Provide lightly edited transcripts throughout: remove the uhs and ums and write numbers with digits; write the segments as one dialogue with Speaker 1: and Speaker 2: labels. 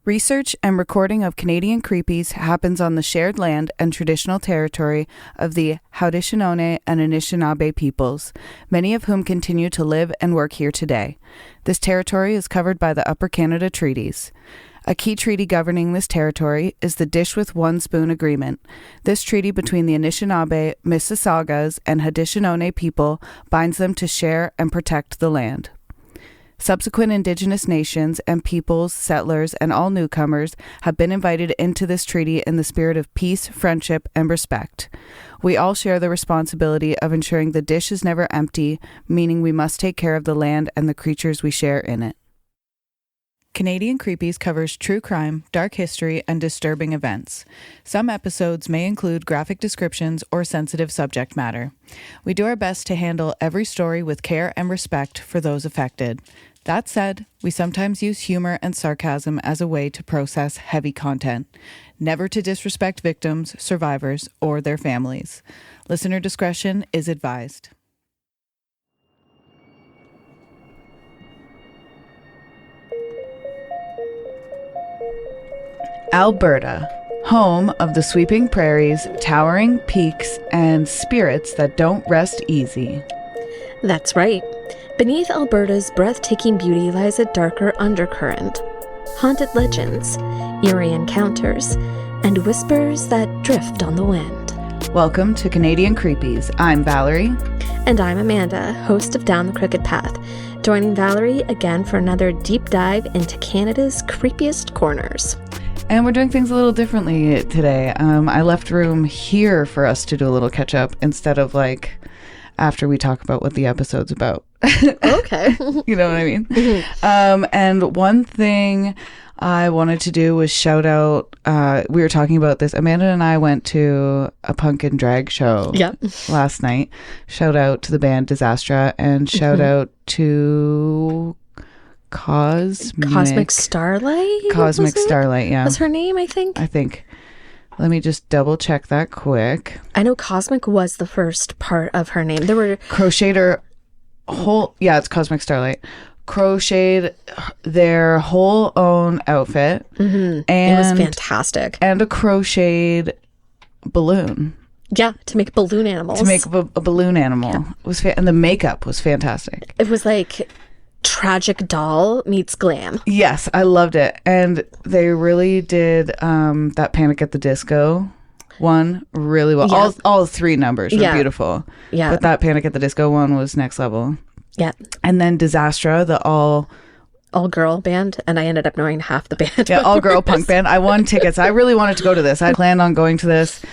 Speaker 1: Research and recording of Canadian creepies happens on the shared land and traditional territory of the Haudenosaunee and Anishinaabe peoples, many of whom continue to live and work here today. This territory is covered by the Upper Canada Treaties. A key treaty governing this territory is the Dish with One Spoon Agreement. This treaty between the Anishinaabe, Mississaugas, and Haudenosaunee people binds them to share and protect the land. Subsequent Indigenous nations and peoples, settlers, and all newcomers have been invited into this treaty in the spirit of peace, friendship, and respect. We all share the responsibility of ensuring the dish is never empty, meaning we must take care of the land and the creatures we share in it. Canadian Creepies covers true crime, dark history, and disturbing events. Some episodes may include graphic descriptions or sensitive subject matter. We do our best to handle every story with care and respect for those affected. That said, we sometimes use humor and sarcasm as a way to process heavy content, never to disrespect victims, survivors, or their families. Listener discretion is advised. Alberta, home of the sweeping prairies, towering peaks, and spirits that don't rest easy.
Speaker 2: That's right. Beneath Alberta's breathtaking beauty lies a darker undercurrent. Haunted legends, eerie encounters, and whispers that drift on the wind.
Speaker 1: Welcome to Canadian Creepies. I'm Valerie.
Speaker 2: And I'm Amanda, host of Down the Crooked Path, joining Valerie again for another deep dive into Canada's creepiest corners.
Speaker 1: And we're doing things a little differently today. I left room here for us to do a little catch up instead of like after we talk about what the episode's about.
Speaker 2: Okay.
Speaker 1: You know what I mean?
Speaker 2: Mm-hmm.
Speaker 1: And one thing I wanted to do was shout out, we were talking about this. Amanda and I went to a punk and drag show last night. Shout out to the band Disastra and shout out to Cosmic
Speaker 2: Starlight?
Speaker 1: Cosmic Starlight, yeah.
Speaker 2: That's her name, I think.
Speaker 1: Let me just double check that quick.
Speaker 2: I know Cosmic was the first part of her name. There were
Speaker 1: crocheted it's Cosmic Starlight. Crocheted their whole own outfit.
Speaker 2: Mm-hmm.
Speaker 1: And
Speaker 2: it was fantastic.
Speaker 1: And a crocheted balloon.
Speaker 2: Yeah, to make balloon animals.
Speaker 1: To make a balloon animal.
Speaker 2: Yeah.
Speaker 1: It was and the makeup was fantastic.
Speaker 2: It was like tragic doll meets glam.
Speaker 1: Yes, I loved it. And they really did that Panic at the Disco one really well.
Speaker 2: Yeah.
Speaker 1: All three numbers were beautiful.
Speaker 2: Yeah.
Speaker 1: But that Panic at the Disco one was next level.
Speaker 2: Yeah.
Speaker 1: And then Disastra, the
Speaker 2: all-girl band, and I ended up knowing half the band.
Speaker 1: Yeah, all-girl punk band. I won tickets. I really wanted to go to this. I planned on going to this.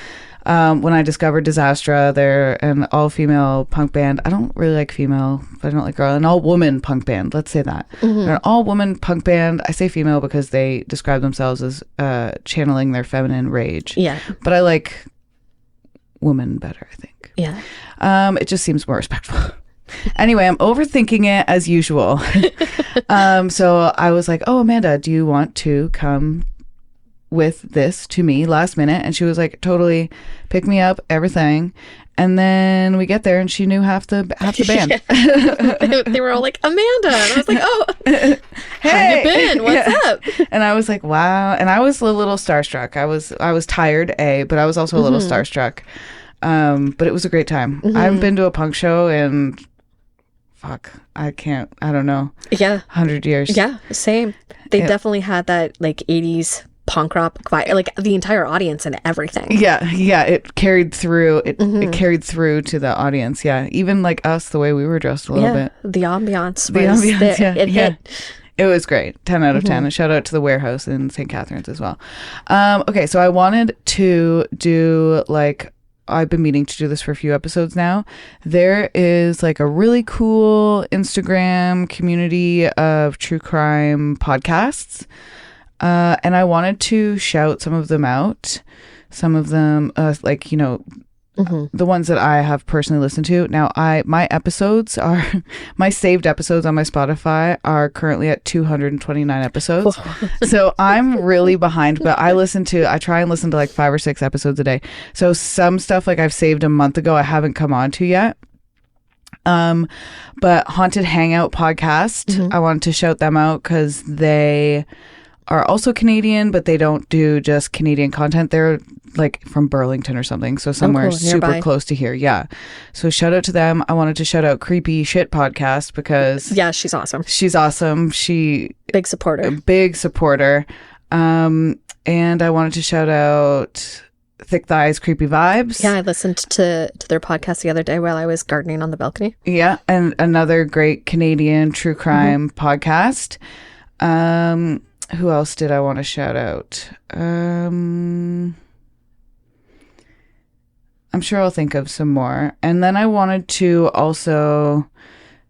Speaker 1: When I discovered Disastra, they're an all-female punk band. I don't really like female, but I don't like girl. An all-woman punk band. Let's say that. Mm-hmm. They're an all-woman punk band. I say female because they describe themselves as channeling their feminine rage.
Speaker 2: Yeah.
Speaker 1: But I like woman better, I think.
Speaker 2: Yeah.
Speaker 1: It just seems more respectful. Anyway, I'm overthinking it as usual. So I was like, oh, Amanda, do you want to come with this to me last minute? And she was like, totally, pick me up, everything. And then we get there and she knew half the band.
Speaker 2: They were all like, Amanda. And I was like, oh,
Speaker 1: hey,
Speaker 2: how you been? What's up?
Speaker 1: And I was like, wow. And I was a little starstruck. I was tired, but I was also a little starstruck. But it was a great time. I haven't been to a punk show in I don't know.
Speaker 2: Yeah.
Speaker 1: 100 years.
Speaker 2: Yeah, same. They definitely had that like 80s punk rock vibe, like the entire audience and everything.
Speaker 1: Yeah, it carried through. It carried through to the audience. Yeah, even like us, the way we were dressed a little bit.
Speaker 2: The ambiance was there. It hit.
Speaker 1: It was great. 10 out of 10. And shout out to the Warehouse in St. Catharines as well. Okay, so I wanted to do like, I've been meaning to do this for a few episodes now. There is like a really cool Instagram community of true crime podcasts. And I wanted to shout some of them out. Some of them, like, you know, the ones that I have personally listened to. Now, my saved episodes on my Spotify are currently at 229 episodes. So I'm really behind, but I try and listen to like 5 or 6 episodes a day. So some stuff like I've saved a month ago, I haven't come on to yet. But Haunted Hangout podcast, I wanted to shout them out because they are also Canadian, but they don't do just Canadian content. They're like from Burlington or something. So somewhere super close to here. Yeah. So shout out to them. I wanted to shout out Creepy Shit Podcast because...
Speaker 2: Yeah, she's awesome.
Speaker 1: She's awesome.
Speaker 2: Big supporter.
Speaker 1: Big supporter. And I wanted to shout out Thick Thighs Creepy Vibes.
Speaker 2: Yeah, I listened to their podcast the other day while I was gardening on the balcony.
Speaker 1: Yeah, and another great Canadian true crime podcast. Who else did I want to shout out? I'm sure I'll think of some more. And then I wanted to also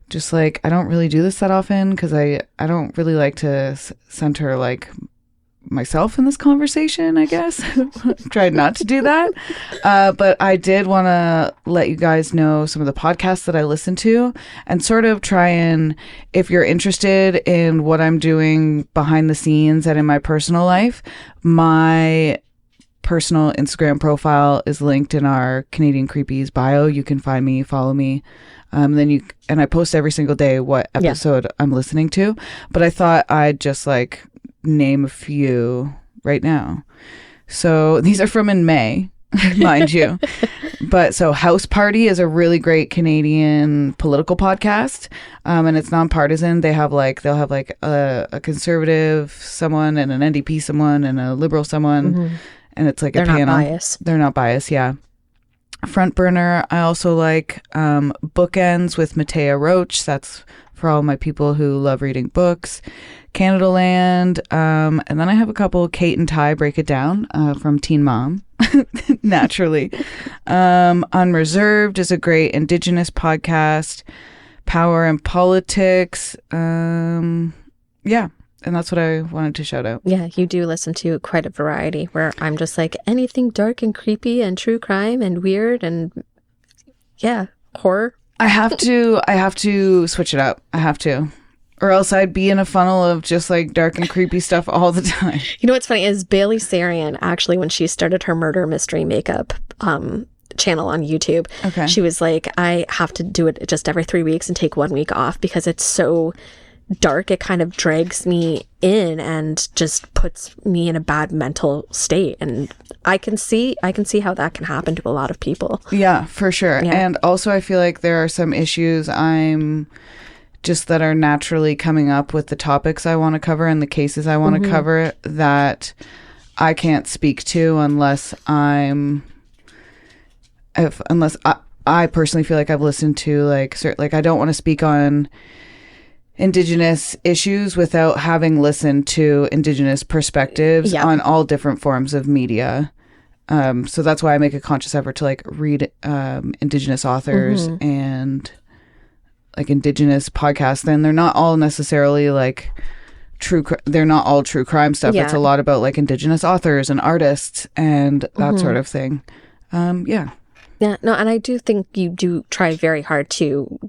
Speaker 1: just like, I don't really do this that often because I don't really like to center like myself in this conversation, I guess. Tried not to do that. But I did want to let you guys know some of the podcasts that I listen to and sort of try and, if you're interested in what I'm doing behind the scenes and in my personal life, my personal Instagram profile is linked in our Canadian Creepies bio. You can find me, follow me. And I post every single day what episode I'm listening to. But I thought I'd just like name a few right now. So these are from in May, mind you. But so House Party is a really great Canadian political podcast. And it's nonpartisan. They'll have a conservative someone and an NDP someone and a liberal someone. Mm-hmm. And it's like a panel. They're not biased. They're not biased, yeah. Front Burner, I also like Bookends with Matea Roach. That's for all my people who love reading books. Canada Land. And then I have a couple, Kate and Ty Break It Down from Teen Mom, naturally. Unreserved is a great Indigenous podcast. Power and Politics. Yeah. And that's what I wanted to shout out.
Speaker 2: Yeah, you do listen to quite a variety where I'm just like anything dark and creepy and true crime and weird and horror.
Speaker 1: I have to switch it up. I have to. Or else I'd be in a funnel of just like dark and creepy stuff all the time.
Speaker 2: You know what's funny is Bailey Sarian, actually, when she started her murder mystery makeup channel on YouTube, she was like, I have to do it just every 3 weeks and take 1 week off because it's so dark. It kind of drags me in and just puts me in a bad mental state. And I can see how that can happen to a lot of people.
Speaker 1: Yeah, for sure. Yeah. And also I feel like there are some issues that are naturally coming up with the topics I want to cover and the cases I want to cover that I can't speak to unless I personally feel like I've listened to like I don't want to speak on Indigenous issues without having listened to Indigenous perspectives on all different forms of media. So that's why I make a conscious effort to like read Indigenous authors and like Indigenous podcasts. Then they're not all necessarily like they're not all true crime stuff. It's a lot about like Indigenous authors and artists and that sort of thing. Yeah, no, and I do think you do try very hard to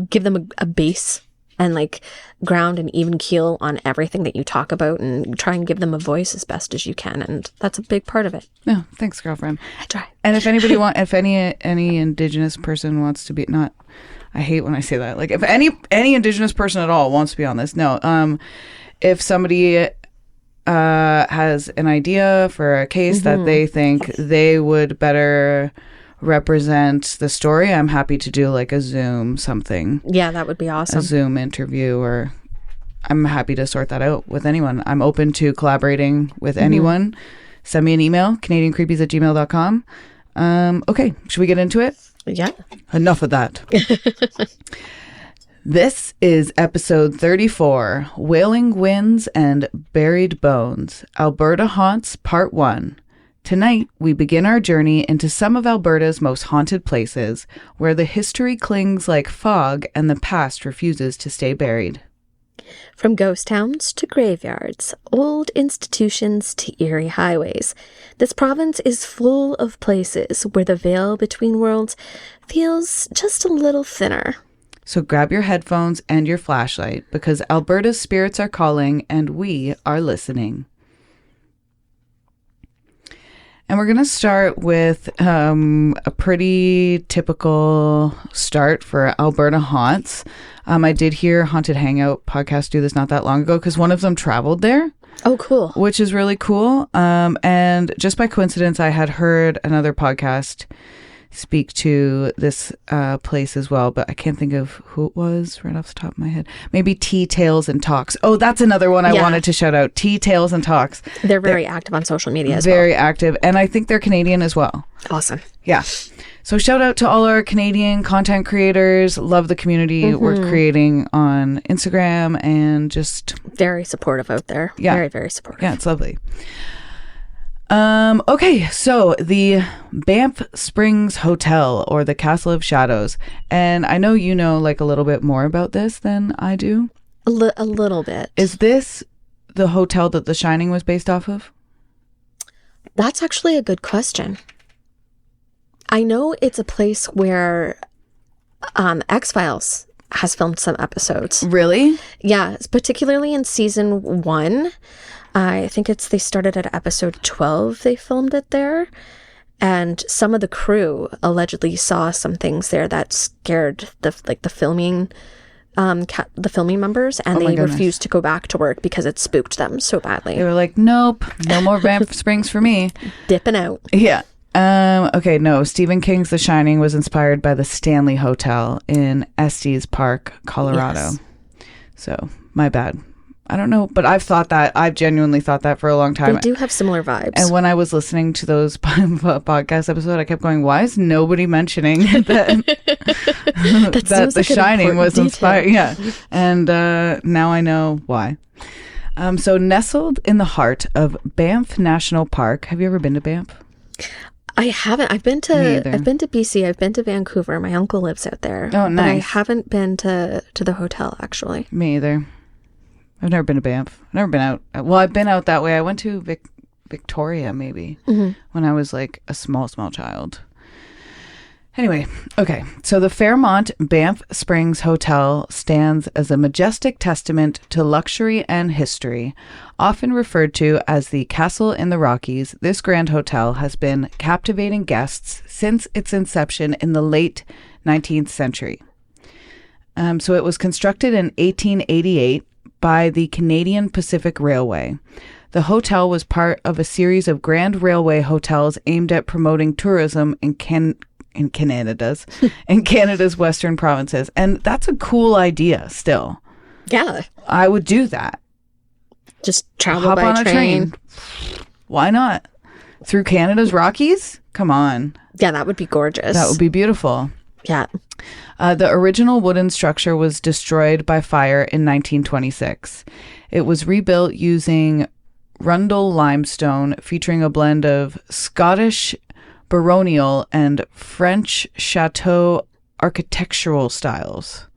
Speaker 1: give them a base and like ground and even keel on everything that you talk about and try and give them a voice as best as you can. And that's a big part of it. No, thanks, girlfriend. I try. And if anybody if any Indigenous person wants to be, not, I hate when I say that. Like if any Indigenous person at all wants to be on this, no. If somebody has an idea for a case that they think they would better represent the story, I'm happy to do like a Zoom something. Yeah, that would be awesome. A Zoom interview, or I'm happy to sort that out with anyone. I'm open to collaborating with anyone. Send me an email, canadiancreepies@gmail.com. Okay, should we get into it? Yeah. Enough of that. This is episode 34, Wailing Winds and Buried Bones, Alberta Haunts, Part 1. Tonight, we begin our journey into some of Alberta's most haunted places, where the history clings like fog and the past refuses to stay buried. From ghost towns to graveyards, old institutions to eerie highways, this province is full of places where the veil between worlds feels just a little thinner. So grab your headphones and your flashlight, because Alberta's spirits are calling and we are listening. And we're going to start with a pretty typical start for Alberta haunts. I did hear Haunted Hangout podcast do this not that long ago because one of them traveled there.
Speaker 2: Oh, cool.
Speaker 1: Which is really cool. And just by coincidence, I had heard another podcast speak to this place as well, but I can't think of who it was right off the top of my head. Maybe Tea Tales and Talks. Oh, that's another one I wanted to shout out. Tea Tales and Talks.
Speaker 2: They're very active on social media as well.
Speaker 1: Very active. And I think they're Canadian as well.
Speaker 2: Awesome.
Speaker 1: Yeah. So shout out to all our Canadian content creators. Love the community we're creating on Instagram and just...
Speaker 2: Very supportive out there.
Speaker 1: Yeah.
Speaker 2: Very, very supportive.
Speaker 1: Yeah, it's lovely. Okay, so the Banff Springs Hotel, or the Castle of Shadows. And I know you know like a little bit more about this than I do.
Speaker 2: A little bit.
Speaker 1: Is this the hotel that The Shining was based off of?
Speaker 2: That's actually a good question. I know it's a place where X-Files has filmed some episodes.
Speaker 1: Really?
Speaker 2: Yeah, particularly in season 1. I think they started at episode 12. They filmed it there. And some of the crew allegedly saw some things there that scared the filming members, and they refused to go back to work because it spooked them so badly.
Speaker 1: They were like, nope, no more Banff Springs for me.
Speaker 2: Dipping out.
Speaker 1: Yeah. Okay, no. Stephen King's The Shining was inspired by the Stanley Hotel in Estes Park, Colorado. Yes. So, my bad. I don't know, but I've genuinely thought that for a long time.
Speaker 2: They do have similar vibes.
Speaker 1: And when I was listening to those podcast episodes, I kept going, why is nobody mentioning that, that The Shining was inspired? Yeah. And now I know why. So nestled in the heart of Banff National Park. Have you ever been to Banff?
Speaker 2: I haven't. I've been to BC. I've been to Vancouver. My uncle lives out there.
Speaker 1: Oh, nice.
Speaker 2: But I haven't been to the hotel, actually.
Speaker 1: Me either. I've never been to Banff. I've never been out. Well, I've been out that way. I went to Victoria maybe when I was like a small child. Anyway, okay. So the Fairmont Banff Springs Hotel stands as a majestic testament to luxury and history. Often referred to as the Castle in the Rockies, this grand hotel has been captivating guests since its inception in the late 19th century. So it was constructed in 1888 by the Canadian Pacific Railway. The hotel was part of a series of grand railway hotels aimed at promoting tourism in Canada's western provinces. And that's a cool idea still.
Speaker 2: Yeah.
Speaker 1: I would do that.
Speaker 2: Just travel by train.
Speaker 1: Why not? Through Canada's Rockies? Come on.
Speaker 2: Yeah, that would be gorgeous.
Speaker 1: That would be beautiful.
Speaker 2: Yeah.
Speaker 1: The original wooden structure was destroyed by fire in 1926. It was rebuilt using Rundle limestone, featuring a blend of Scottish baronial and French chateau architectural styles.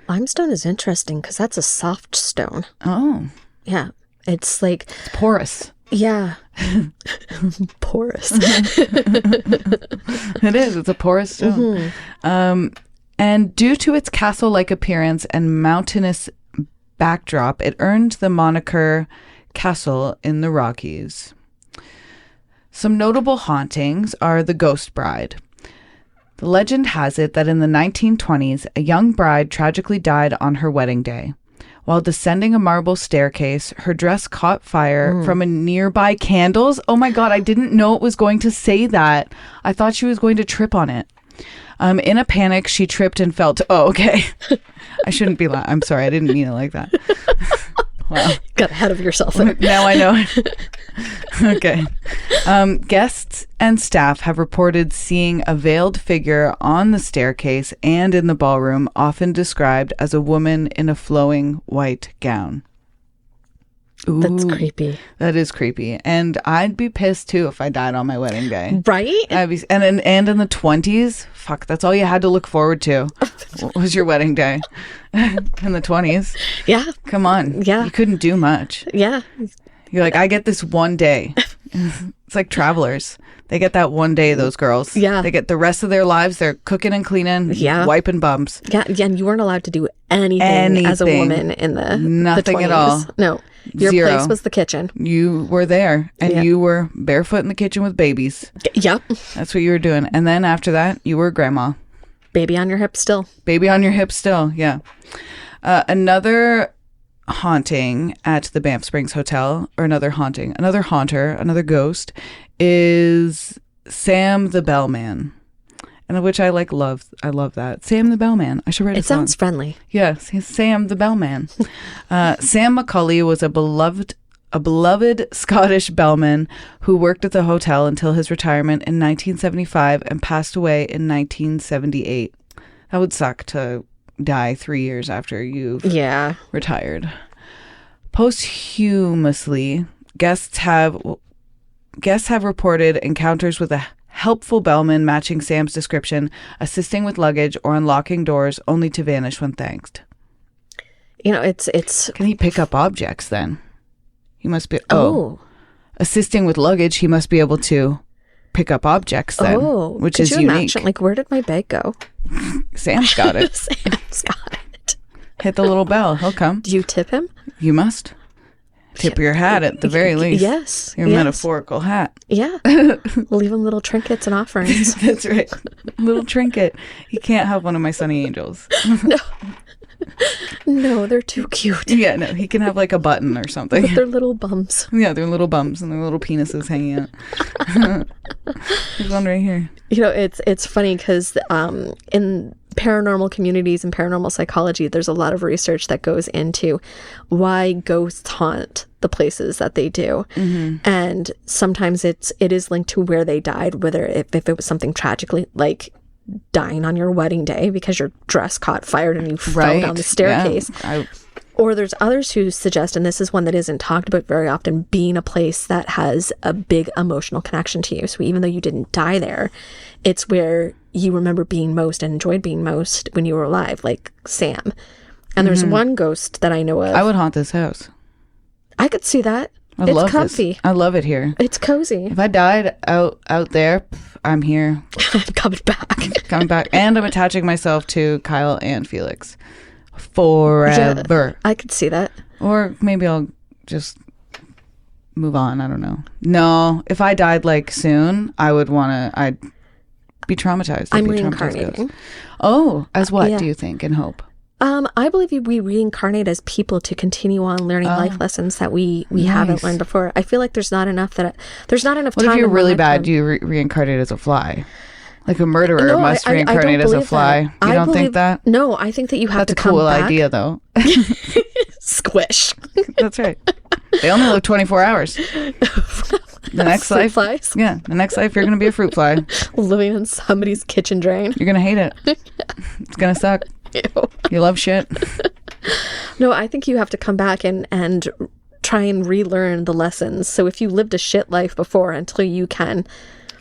Speaker 2: Limestone is interesting because that's a soft stone.
Speaker 1: Oh.
Speaker 2: Yeah. It's like...
Speaker 1: It's porous.
Speaker 2: Yeah. Porous.
Speaker 1: It is. It's a porous stone. And due to its castle-like appearance and mountainous backdrop, it earned the moniker Castle in the Rockies. Some notable hauntings are the Ghost Bride. The legend has it that in the 1920s, a young bride tragically died on her wedding day. While descending a marble staircase, her dress caught fire from a nearby candles. Oh my God, I didn't know it was going to say that. I thought she was going to trip on it. In a panic, she tripped and fell to... Oh, okay. I shouldn't be I'm sorry, I didn't mean it like that. Wow.
Speaker 2: Got ahead of yourself there.
Speaker 1: Now I know. Okay. Guests and staff have reported seeing a veiled figure on the staircase and in the ballroom, often described as a woman in a flowing white gown. Ooh,
Speaker 2: that's creepy.
Speaker 1: That is creepy. And I'd be pissed too if I died on my wedding day.
Speaker 2: Right?
Speaker 1: And in the 20s, fuck, that's all you had to look forward to was your wedding day. In the 20s.
Speaker 2: Yeah.
Speaker 1: Come on.
Speaker 2: Yeah.
Speaker 1: You couldn't do much.
Speaker 2: Yeah.
Speaker 1: You're like, I get this one day. It's like travelers. They get that one day, those girls.
Speaker 2: Yeah.
Speaker 1: They get the rest of their lives. They're cooking and cleaning, wiping bums.
Speaker 2: Yeah, and you weren't allowed to do anything as a woman in the
Speaker 1: Nothing
Speaker 2: the 20s.
Speaker 1: at all.
Speaker 2: No. Your
Speaker 1: Zero.
Speaker 2: place was the kitchen.
Speaker 1: You were there, and you were barefoot in the kitchen with babies.
Speaker 2: Yep.
Speaker 1: That's what you were doing. And then after that, you were grandma.
Speaker 2: Baby on your hip still.
Speaker 1: Baby on your hip still, yeah. Another haunting at the Banff Springs Hotel, or another haunter, another ghost, is Sam the Bellman. And which I love that. Sam the Bellman. I should write a song.
Speaker 2: It sounds friendly.
Speaker 1: Yes, he's Sam the Bellman. Sam McCulley was a beloved Scottish bellman who worked at the hotel until his retirement in 1975 and passed away in 1978. That would suck to die 3 years after you've retired. Posthumously, guests have reported encounters with a helpful bellman matching Sam's description, assisting with luggage or unlocking doors, only to vanish when thanked.
Speaker 2: It's.
Speaker 1: Can he pick up objects then? He must be.
Speaker 2: Assisting
Speaker 1: with luggage, he must be able to pick up objects then, which is unique.
Speaker 2: Imagine, where did my bag go?
Speaker 1: Sam's got it.
Speaker 2: Sam's got it.
Speaker 1: Hit the little bell. He'll come.
Speaker 2: Do you tip him?
Speaker 1: You must. Tip your hat at the very least.
Speaker 2: Yes.
Speaker 1: Your metaphorical hat.
Speaker 2: Yeah. Leave him little trinkets and offerings.
Speaker 1: That's right. Little trinket. He can't have one of my sunny angels.
Speaker 2: No. No, they're too cute.
Speaker 1: Yeah, no, he can have a button or something.
Speaker 2: With their little bums.
Speaker 1: Yeah, their little bums and their little penises hanging out. There's one right here.
Speaker 2: It's funny because in paranormal communities and paranormal psychology, there's a lot of research that goes into why ghosts haunt the places that they do. Mm-hmm. And sometimes it is linked to where they died, whether if it was something tragically, like dying on your wedding day because your dress caught fire and you fell down the staircase. Yeah. Or there's others who suggest, and this is one that isn't talked about very often, being a place that has a big emotional connection to you. So even though you didn't die there, it's where you remember being most and enjoyed being most when you were alive, like Sam. And there's one ghost that I know of.
Speaker 1: I would haunt this house.
Speaker 2: I could see that.
Speaker 1: It's
Speaker 2: comfy.
Speaker 1: This. I love it here.
Speaker 2: It's cozy.
Speaker 1: If I died out there, I'm here.
Speaker 2: I'm coming back.
Speaker 1: And I'm attaching myself to Kyle and Felix forever.
Speaker 2: Yeah, I could see that.
Speaker 1: Or maybe I'll just move on. I don't know. No, if I died soon, I'd I'd be traumatized.
Speaker 2: I'm reincarnating.
Speaker 1: Oh, as what do you think and hope?
Speaker 2: I believe we reincarnate as people to continue on learning life lessons that we haven't learned before. I feel like there's not enough time.
Speaker 1: What if you're really bad? Do you reincarnate as a fly? Like a murderer must reincarnate as a fly. You don't think that?
Speaker 2: No, I think that you have to come
Speaker 1: back. That's a cool idea, though.
Speaker 2: Squish.
Speaker 1: That's right. They only live 24 hours. The next life,
Speaker 2: flies.
Speaker 1: Yeah, the next life you're going to be a fruit fly.
Speaker 2: Living in somebody's kitchen drain.
Speaker 1: You're going to hate it. It's going to suck.
Speaker 2: Ew.
Speaker 1: You love shit.
Speaker 2: No, I think you have to come back and try and relearn the lessons. So if you lived a shit life before, until you can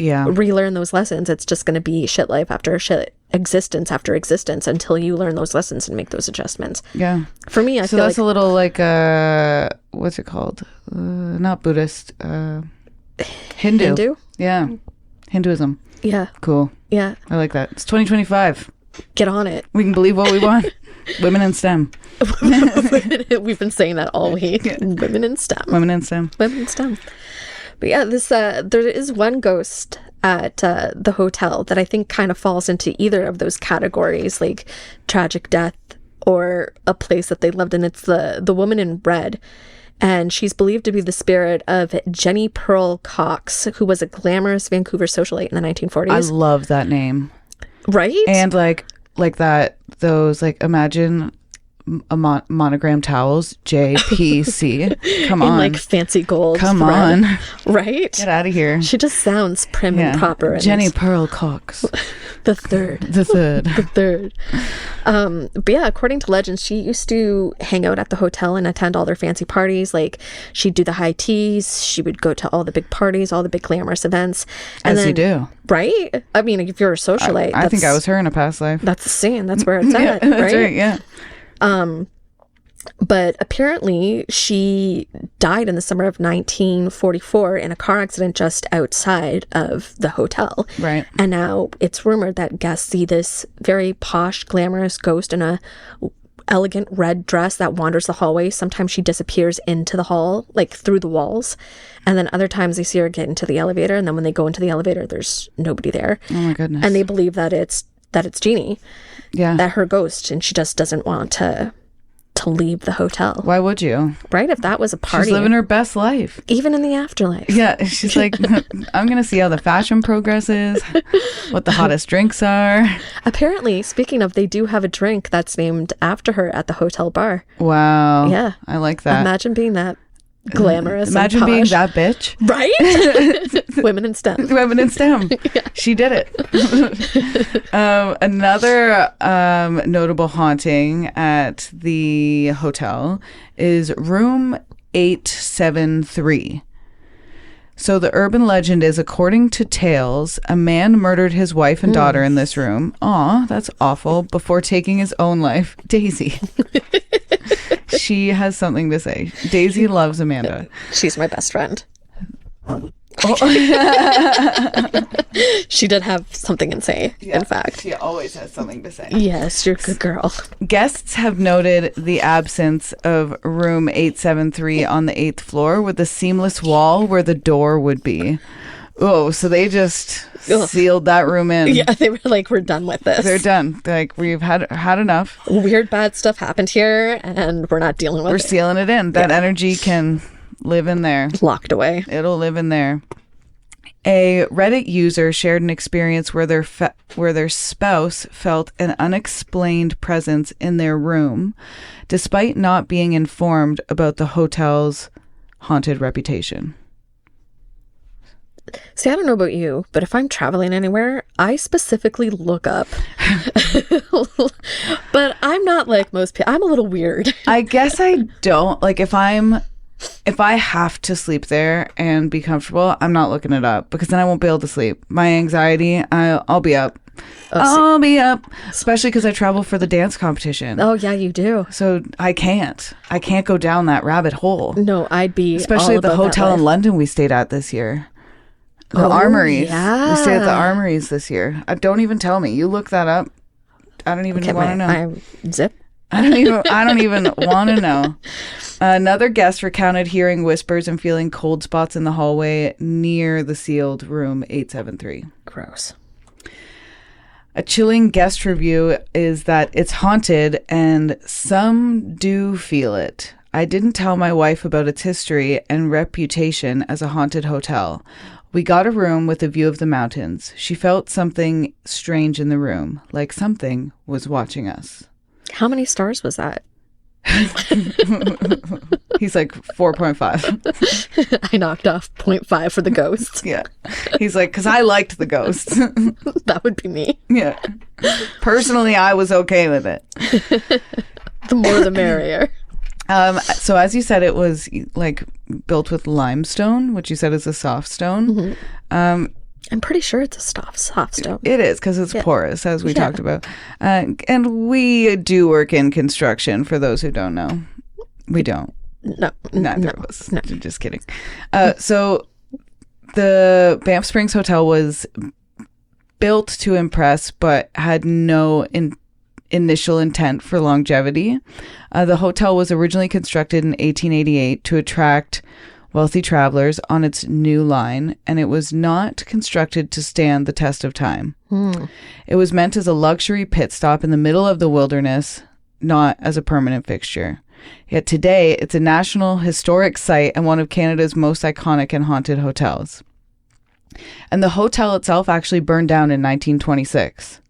Speaker 2: relearn those lessons, it's just going to be shit life after shit existence after existence until you learn those lessons and make those adjustments.
Speaker 1: Yeah.
Speaker 2: For me, I feel
Speaker 1: that's a little like what's it called? Not Buddhist. Hindu. Yeah. Hinduism.
Speaker 2: Yeah.
Speaker 1: Cool.
Speaker 2: Yeah.
Speaker 1: I like that. It's 2025.
Speaker 2: Get on it.
Speaker 1: We can believe what we want. Women in STEM.
Speaker 2: We've been saying that all week. Yeah. Women in STEM.
Speaker 1: Women in STEM.
Speaker 2: Women in STEM. But yeah, there is one ghost at the hotel that I think kind of falls into either of those categories, like tragic death or a place that they lived in. It's the woman in red. And she's believed to be the spirit of Jenny Pearl Cox, who was a glamorous Vancouver socialite in the 1940s.
Speaker 1: I love that name.
Speaker 2: Right?
Speaker 1: And like that, those, imagine a monogram towels, JPC. Come on.
Speaker 2: In fancy gold.
Speaker 1: Come
Speaker 2: thread.
Speaker 1: on.
Speaker 2: Right?
Speaker 1: Get out of here.
Speaker 2: She just sounds prim and proper.
Speaker 1: Jenny Pearl Cox.
Speaker 2: The third. But yeah, according to legends, she used to hang out at the hotel and attend all their fancy parties. Like, she'd do the high teas. She would go to all the big parties, all the big glamorous events. And
Speaker 1: you do.
Speaker 2: Right? I mean, if you're a socialite.
Speaker 1: I think I was her in a past life.
Speaker 2: That's the scene. That's where it's at.
Speaker 1: That's right, yeah.
Speaker 2: But apparently she died in the summer of 1944 in a car accident just outside of the hotel.
Speaker 1: Right.
Speaker 2: And now it's rumored that guests see this very posh, glamorous ghost in a elegant red dress that wanders the hallway. Sometimes she disappears into the hall, like through the walls. And then other times they see her get into the elevator. And then when they go into the elevator, there's nobody there.
Speaker 1: Oh my goodness.
Speaker 2: And they believe that it's Jeannie.
Speaker 1: Yeah.
Speaker 2: That her ghost. And she just doesn't want to leave the hotel.
Speaker 1: Why would you?
Speaker 2: Right? If that was a party.
Speaker 1: She's living her best life.
Speaker 2: Even in the afterlife.
Speaker 1: Yeah. She's like, I'm going to see how the fashion progresses, what the hottest drinks are.
Speaker 2: Apparently, speaking of, they do have a drink that's named after her at the hotel bar.
Speaker 1: Wow.
Speaker 2: Yeah.
Speaker 1: I like that.
Speaker 2: Imagine being that glamorous.
Speaker 1: Imagine
Speaker 2: and
Speaker 1: being
Speaker 2: posh.
Speaker 1: that bitch.
Speaker 2: Right? Women in STEM.
Speaker 1: Women in STEM. Yeah. She did it. Another notable haunting at the hotel is room 873. So the urban legend is, according to tales, a man murdered his wife and daughter in this room. Aw, that's awful. Before taking his own life. Daisy. She has something to say. Daisy loves Amanda.
Speaker 2: She's my best friend. She did have something to say,
Speaker 1: Yeah,
Speaker 2: in fact.
Speaker 1: She always has something to say.
Speaker 2: Yes, you're a good girl.
Speaker 1: Guests have noted the absence of room 873 on the 8th floor with a seamless wall where the door would be. Oh, so they just sealed that room in.
Speaker 2: Yeah, they were like, we're done with this.
Speaker 1: They're done. They're like, we've had enough.
Speaker 2: Weird, bad stuff happened here, and we're not dealing with it.
Speaker 1: We're sealing it in. That energy can live in there.
Speaker 2: Locked away.
Speaker 1: It'll live in there. A Reddit user shared an experience where their spouse felt an unexplained presence in their room, despite not being informed about the hotel's haunted reputation.
Speaker 2: See, I don't know about you, but if I'm traveling anywhere, I specifically look up. But I'm not like most people. I'm a little weird.
Speaker 1: I guess I don't. Like, if I have to sleep there and be comfortable, I'm not looking it up, because then I won't be able to sleep. My anxiety, I'll be up. I'll be up. Especially because I travel for the dance competition.
Speaker 2: Oh, yeah, you do.
Speaker 1: So I can't go down that rabbit hole.
Speaker 2: No, I'd be
Speaker 1: Especially
Speaker 2: all
Speaker 1: at the
Speaker 2: about
Speaker 1: hotel
Speaker 2: that
Speaker 1: in
Speaker 2: life.
Speaker 1: London we stayed at this year. The Armories.
Speaker 2: Yeah.
Speaker 1: We stayed at the Armories this year. Don't even tell me. You look that up. I don't even want to know.
Speaker 2: I'm zip.
Speaker 1: I don't even want to know. Another guest recounted hearing whispers and feeling cold spots in the hallway near the sealed room 873.
Speaker 2: Gross.
Speaker 1: A chilling guest review is that it's haunted and some do feel it. I didn't tell my wife about its history and reputation as a haunted hotel. We got a room with a view of the mountains. She felt something strange in the room, like something was watching us.
Speaker 2: How many stars was that?
Speaker 1: He's like 4.5.
Speaker 2: I knocked off 0.5 for the ghost.
Speaker 1: Yeah. He's like, because I liked the ghost.
Speaker 2: That would be me.
Speaker 1: Yeah. Personally, I was okay with it.
Speaker 2: The more the merrier.
Speaker 1: So as you said, it was like built with limestone, which you said is a soft stone.
Speaker 2: Mm-hmm. I'm pretty sure it's a soft stone.
Speaker 1: It is, because it's porous, as we talked about. And we do work in construction, for those who don't know. We don't.
Speaker 2: No.
Speaker 1: Neither of us.
Speaker 2: No.
Speaker 1: Just kidding. So the Banff Springs Hotel was built to impress, but had no initial intent for longevity. The hotel was originally constructed in 1888 to attract wealthy travelers on its new line, and it was not constructed to stand the test of time. It was meant as a luxury pit stop in the middle of the wilderness, not as a permanent fixture. Yet today, it's a National Historic Site and one of Canada's most iconic and haunted hotels. And the hotel itself actually burned down in 1926.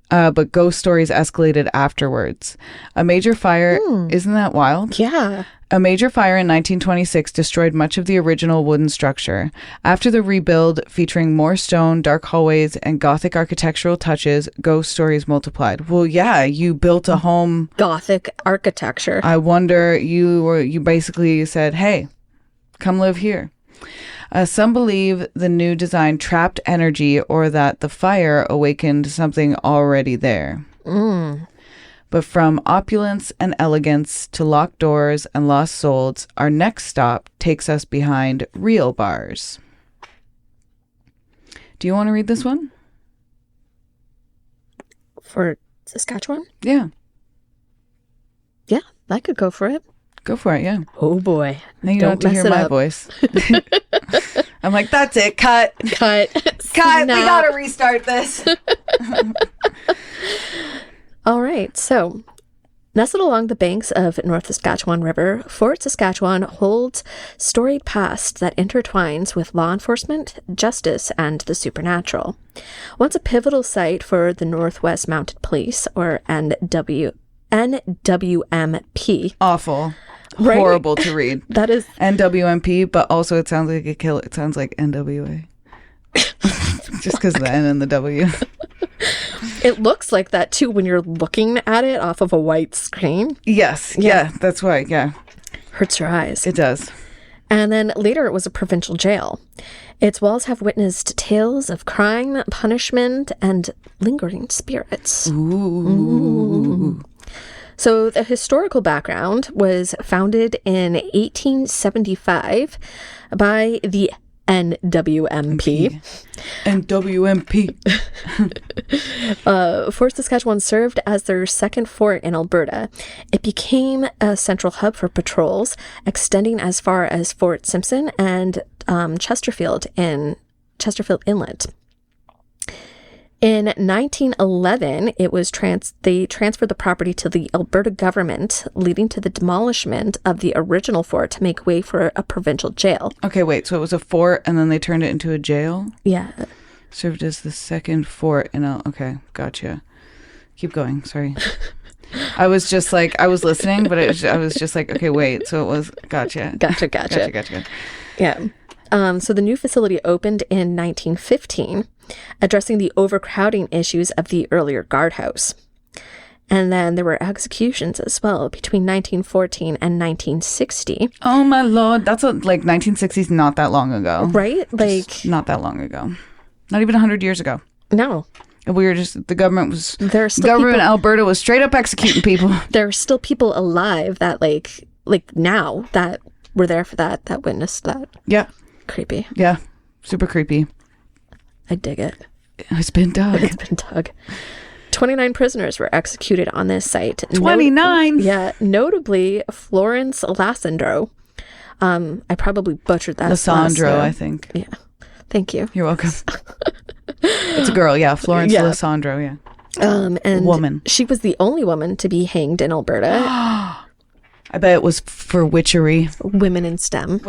Speaker 1: But ghost stories escalated afterwards. A major fire, isn't that wild?
Speaker 2: Yeah.
Speaker 1: A major fire in 1926 destroyed much of the original wooden structure. After the rebuild, featuring more stone, dark hallways, and Gothic architectural touches, ghost stories multiplied. Well, yeah, you built a home.
Speaker 2: Gothic architecture.
Speaker 1: I wonder, you basically said, hey, come live here. Some believe the new design trapped energy, or that the fire awakened something already there. But from opulence and elegance to locked doors and lost souls, our next stop takes us behind real bars. Do you want to read this one?
Speaker 2: For Saskatchewan?
Speaker 1: Yeah.
Speaker 2: Yeah, I could go for it.
Speaker 1: Go for it, yeah.
Speaker 2: Oh boy.
Speaker 1: Now you don't have to hear my voice. I'm like, that's it. Cut.
Speaker 2: Cut.
Speaker 1: We gotta restart this.
Speaker 2: All right. So, nestled along the banks of North Saskatchewan River, Fort Saskatchewan holds storied past that intertwines with law enforcement, justice, and the supernatural. Once a pivotal site for the Northwest Mounted Police, or NWMP.
Speaker 1: Awful.
Speaker 2: Right?
Speaker 1: Horrible to read.
Speaker 2: That is
Speaker 1: NWMP, but also it sounds like a kill. It sounds like NWA. Just because of the N and the W.
Speaker 2: It looks like that too when you're looking at it off of a white screen.
Speaker 1: Yes. Yeah, that's right. Yeah.
Speaker 2: Hurts your eyes.
Speaker 1: It does.
Speaker 2: And then later it was a provincial jail. Its walls have witnessed tales of crime, punishment, and lingering spirits.
Speaker 1: Ooh.
Speaker 2: So the historical background was founded in 1875 by the NWMP. Fort Saskatchewan served as their second fort in Alberta. It became a central hub for patrols, extending as far as Fort Simpson and Chesterfield Inlet. In 1911, it was they transferred the property to the Alberta government, leading to the demolishment of the original fort to make way for a provincial jail.
Speaker 1: Okay, wait. So it was a fort, and then they turned it into a jail?
Speaker 2: Yeah.
Speaker 1: Served as the second fort in okay, gotcha. Keep going. Sorry. I was just like, I was listening, but I was just like, okay, wait. So it was, gotcha.
Speaker 2: Gotcha. Yeah. So the new facility opened in 1915, addressing the overcrowding issues of the earlier guardhouse. And then there were executions as well between 1914 and 1960.
Speaker 1: Oh my Lord. That's like 1960s, not that long ago.
Speaker 2: Right? Like,
Speaker 1: just not that long ago. Not even 100 years ago.
Speaker 2: No.
Speaker 1: We were just, the government was,
Speaker 2: Alberta
Speaker 1: was straight up executing people.
Speaker 2: There are still people alive that like now that were there for that witnessed that.
Speaker 1: Yeah.
Speaker 2: Creepy.
Speaker 1: Yeah. Super creepy.
Speaker 2: I dig it.
Speaker 1: It's been dug.
Speaker 2: 29 prisoners were executed on this site.
Speaker 1: 29?
Speaker 2: Notably Florence Lassandro. I probably butchered that.
Speaker 1: Lassandro, I think.
Speaker 2: Yeah. Thank you.
Speaker 1: You're welcome. It's a girl, yeah. Florence Lassandro, yeah.
Speaker 2: And
Speaker 1: woman.
Speaker 2: She was the only woman to be hanged in Alberta.
Speaker 1: I bet it was for witchery.
Speaker 2: Women in STEM.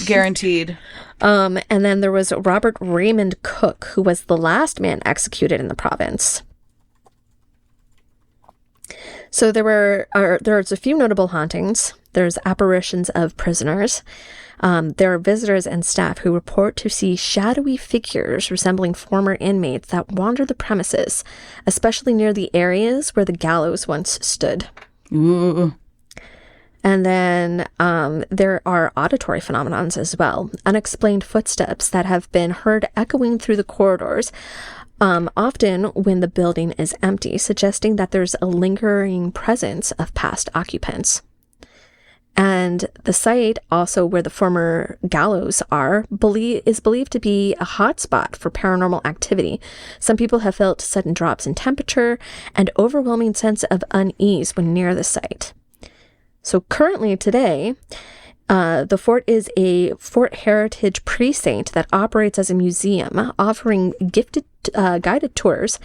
Speaker 1: Guaranteed.
Speaker 2: And then there was Robert Raymond Cook, who was the last man executed in the province. So there's a few notable hauntings. There's apparitions of prisoners. There are visitors and staff who report to see shadowy figures resembling former inmates that wander the premises, especially near the areas where the gallows once stood.
Speaker 1: Ooh.
Speaker 2: And then there are auditory phenomenons as well. Unexplained footsteps that have been heard echoing through the corridors, often when the building is empty, suggesting that there's a lingering presence of past occupants. And the site, also where the former gallows are, is believed to be a hotspot for paranormal activity. Some people have felt sudden drops in temperature and overwhelming sense of unease when near the site. So currently today, the fort is a Fort Heritage precinct that operates as a museum, offering guided tours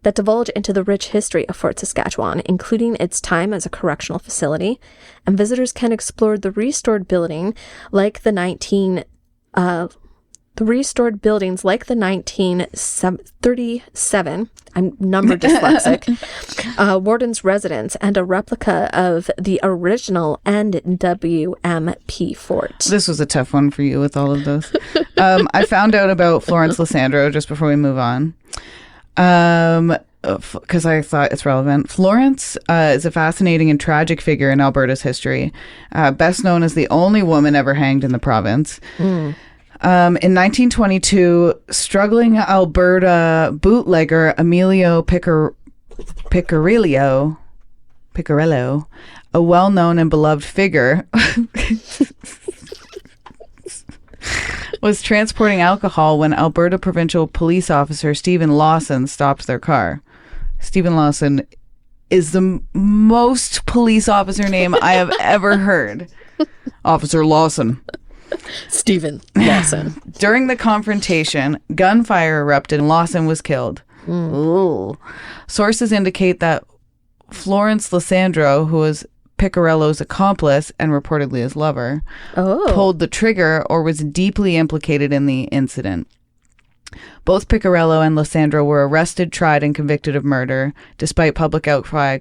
Speaker 2: that divulge into the rich history of Fort Saskatchewan, including its time as a correctional facility, and visitors can explore the restored buildings like the 1937, I'm number dyslexic, warden's residence, and a replica of the original NWMP fort.
Speaker 1: This was a tough one for you with all of those. I found out about Florence Lassandro just before we move on. Because I thought it's relevant. Florence is a fascinating and tragic figure in Alberta's history, best known as the only woman ever hanged in the province. In 1922, struggling Alberta bootlegger Emilio Picarillo, a well-known and beloved figure, was transporting alcohol when Alberta Provincial Police Officer Stephen Lawson stopped their car. Stephen Lawson is the most police officer name I have ever heard. Officer Lawson.
Speaker 2: Stephen Lawson.
Speaker 1: During the confrontation, gunfire erupted and Lawson was killed. Sources indicate that Florence Lysandro, who was Picarello's accomplice and reportedly his lover, pulled the trigger or was deeply implicated in the incident. Both Picarello and Lysandro were arrested, tried, and convicted of murder. Despite public outcry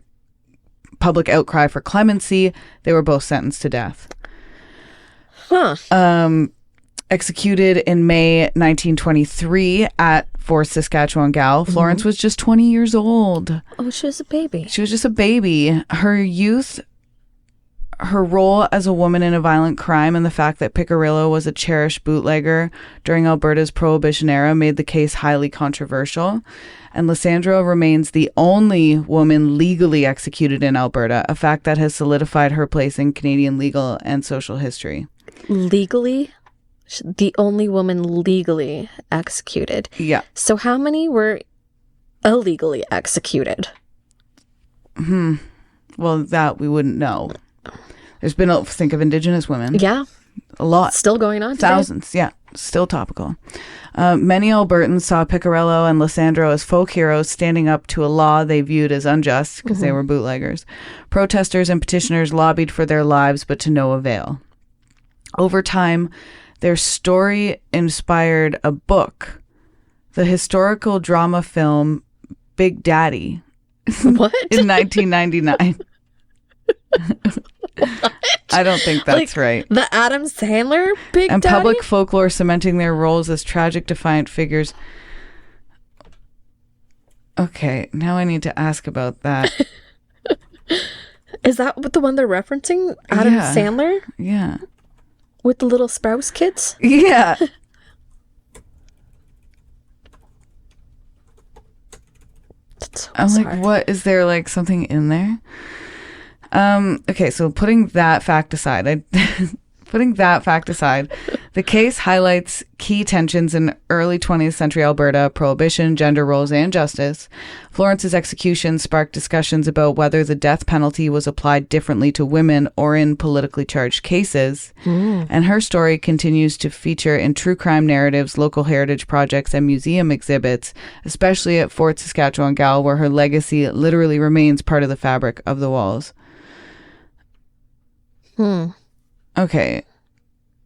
Speaker 1: for clemency, they were both sentenced to death. Executed in May 1923 at Fort Saskatchewan Gal, Florence was just 20 years old.
Speaker 2: Oh, she was a baby.
Speaker 1: She was just a baby. Her youth, her role as a woman in a violent crime, and the fact that Picarillo was a cherished bootlegger during Alberta's Prohibition era made the case highly controversial. And Lysandro remains the only woman legally executed in Alberta, a fact that has solidified her place in Canadian legal and social history.
Speaker 2: Legally? The only woman legally executed.
Speaker 1: Yeah.
Speaker 2: So how many were illegally executed?
Speaker 1: Well, that we wouldn't know. There's been, think of Indigenous women.
Speaker 2: Yeah.
Speaker 1: A lot.
Speaker 2: Still going on today.
Speaker 1: Thousands, yeah. Still topical. Many Albertans saw Picarello and Lysandro as folk heroes standing up to a law they viewed as unjust because they were bootleggers. Protesters and petitioners lobbied for their lives, but to no avail. Over time, their story inspired a book, the historical drama film Big Daddy.
Speaker 2: What?
Speaker 1: In 1999.
Speaker 2: What?
Speaker 1: I don't think that's right.
Speaker 2: The Adam Sandler Big
Speaker 1: And
Speaker 2: Daddy?
Speaker 1: public folklore cementing their roles as tragic, defiant figures. Okay, now I need to ask about that.
Speaker 2: Is that what the one they're referencing? Adam Sandler?
Speaker 1: Yeah.
Speaker 2: With the little Sprouse kids?
Speaker 1: Yeah.
Speaker 2: So
Speaker 1: I'm
Speaker 2: bizarre.
Speaker 1: like, what? Is there like something in there? Okay, so putting that fact aside, the case highlights key tensions in early 20th century Alberta: prohibition, gender roles, and justice. Florence's execution sparked discussions about whether the death penalty was applied differently to women or in politically charged cases. And her story continues to feature in true crime narratives, local heritage projects, and museum exhibits, especially at Fort Saskatchewan Gal, where her legacy literally remains part of the fabric of the walls. Okay.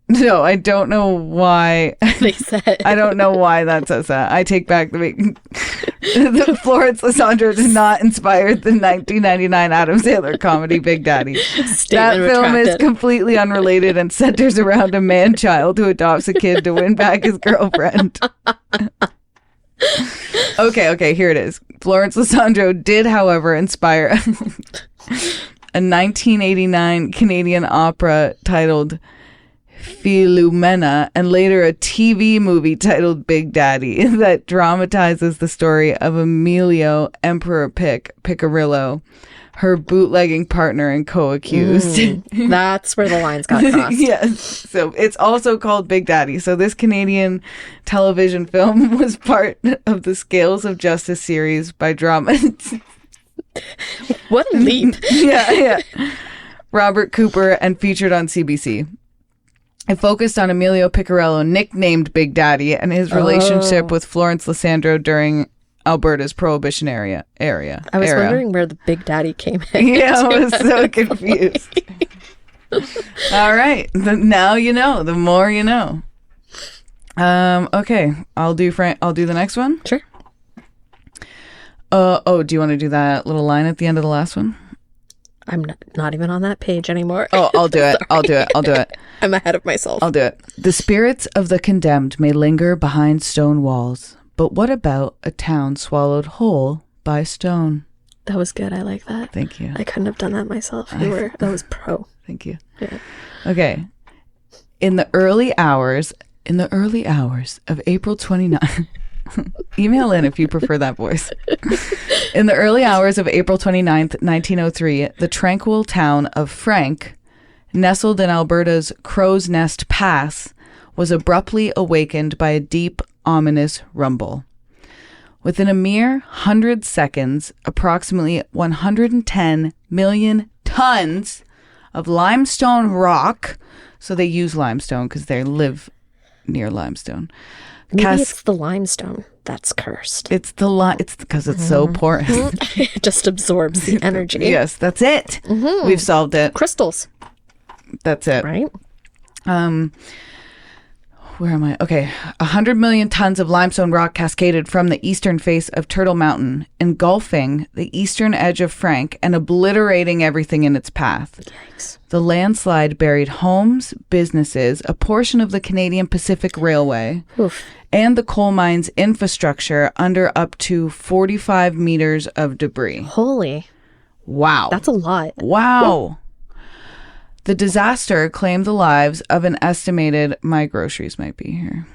Speaker 1: No, I don't know why.
Speaker 2: They said.
Speaker 1: I don't know why that says that. I take back the Florence Lysandro did not inspire the 1999 Adam Sandler comedy Big Daddy. That film is completely unrelated and centers around a man-child who adopts a kid to win back his girlfriend. Okay, here it is. Florence Lysandro did, however, inspire a 1989 Canadian opera titled Philomena, and later a TV movie titled Big Daddy that dramatizes the story of Emilio Emperor Picarillo, her bootlegging partner and co-accused.
Speaker 2: That's where the lines got crossed.
Speaker 1: Yes. So it's also called Big Daddy. So this Canadian television film was part of the Scales of Justice series by drama.
Speaker 2: What a leap.
Speaker 1: Yeah. Robert Cooper, and featured on CBC. It focused on Emilio Picarillo, nicknamed Big Daddy, and his relationship with Florence Lysandro during Alberta's Prohibition area.
Speaker 2: I was wondering where the Big Daddy came in.
Speaker 1: Yeah, I was so confused. All right. Now you know. The more you know. Okay. I'll do the next one.
Speaker 2: Sure.
Speaker 1: Do you want to do that little line at the end of the last one?
Speaker 2: I'm not even on that page anymore.
Speaker 1: Oh, I'll do it. I'll do it.
Speaker 2: I'm ahead of myself.
Speaker 1: I'll do it. The spirits of the condemned may linger behind stone walls, but what about a town swallowed whole by stone?
Speaker 2: That was good. I like that.
Speaker 1: Thank you.
Speaker 2: I couldn't have done that myself. That was pro.
Speaker 1: Thank you.
Speaker 2: Yeah.
Speaker 1: Okay. In the early hours of April 29th. Email in if you prefer that voice. In the early hours of April 29th, 1903, the tranquil town of Frank, nestled in Alberta's Crow's Nest Pass, was abruptly awakened by a deep, ominous rumble. Within a mere 100 seconds, approximately 110 million tons of limestone rock, so they use limestone because they live near limestone.
Speaker 2: Maybe it's the limestone that's cursed.
Speaker 1: It's because it's so porous.
Speaker 2: It just absorbs the energy.
Speaker 1: Yes, that's it. We've solved it.
Speaker 2: Crystals.
Speaker 1: That's it.
Speaker 2: Right?
Speaker 1: Where am I? Okay. 100 million tons of limestone rock cascaded from the eastern face of Turtle Mountain, engulfing the eastern edge of Frank and obliterating everything in its path.
Speaker 2: Yikes.
Speaker 1: The landslide buried homes, businesses, a portion of the Canadian Pacific Railway, and the coal mines infrastructure under up to 45 meters of debris.
Speaker 2: Holy.
Speaker 1: Wow.
Speaker 2: That's a lot.
Speaker 1: Wow. The disaster claimed the lives of an estimated, my groceries might be here.